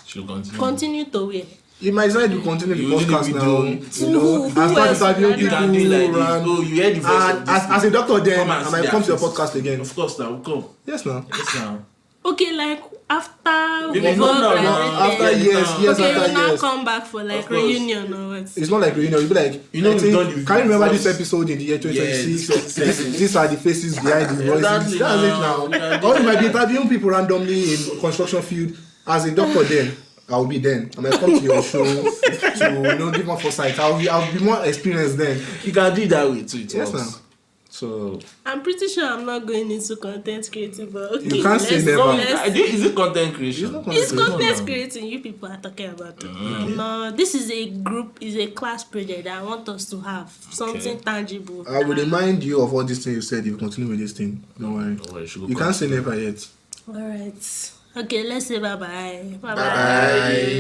She'll continue. Continue to win. You might decide to continue the podcast now. And start interviewing people can do like this. Oh, you heard the voice and as a doctor then, I might come to your podcast again. Of course now, we'll come. Yes now. Okay, like after after years, okay, after you now years. come back for like reunion or what? It's not like reunion. You'll be like, can you remember this episode in the year 2026? These are the faces behind the voices. That's it now. Or you might be interviewing people randomly in construction field. As a doctor then, I'll be then. I might come to your show to give more foresight. I'll be more experienced then. You can do it that way too. Yes, now. So I'm pretty sure I'm not going into content creating, but okay, you can't say never. Is it content creation? It's content creating. You people are talking about it. No, this is a group, is a class project that I want us to have something tangible. I will remind you of all these things you said if you continue with this thing. Don't worry. You can't say never yet. Alright. Okay, let's say bye-bye. Bye.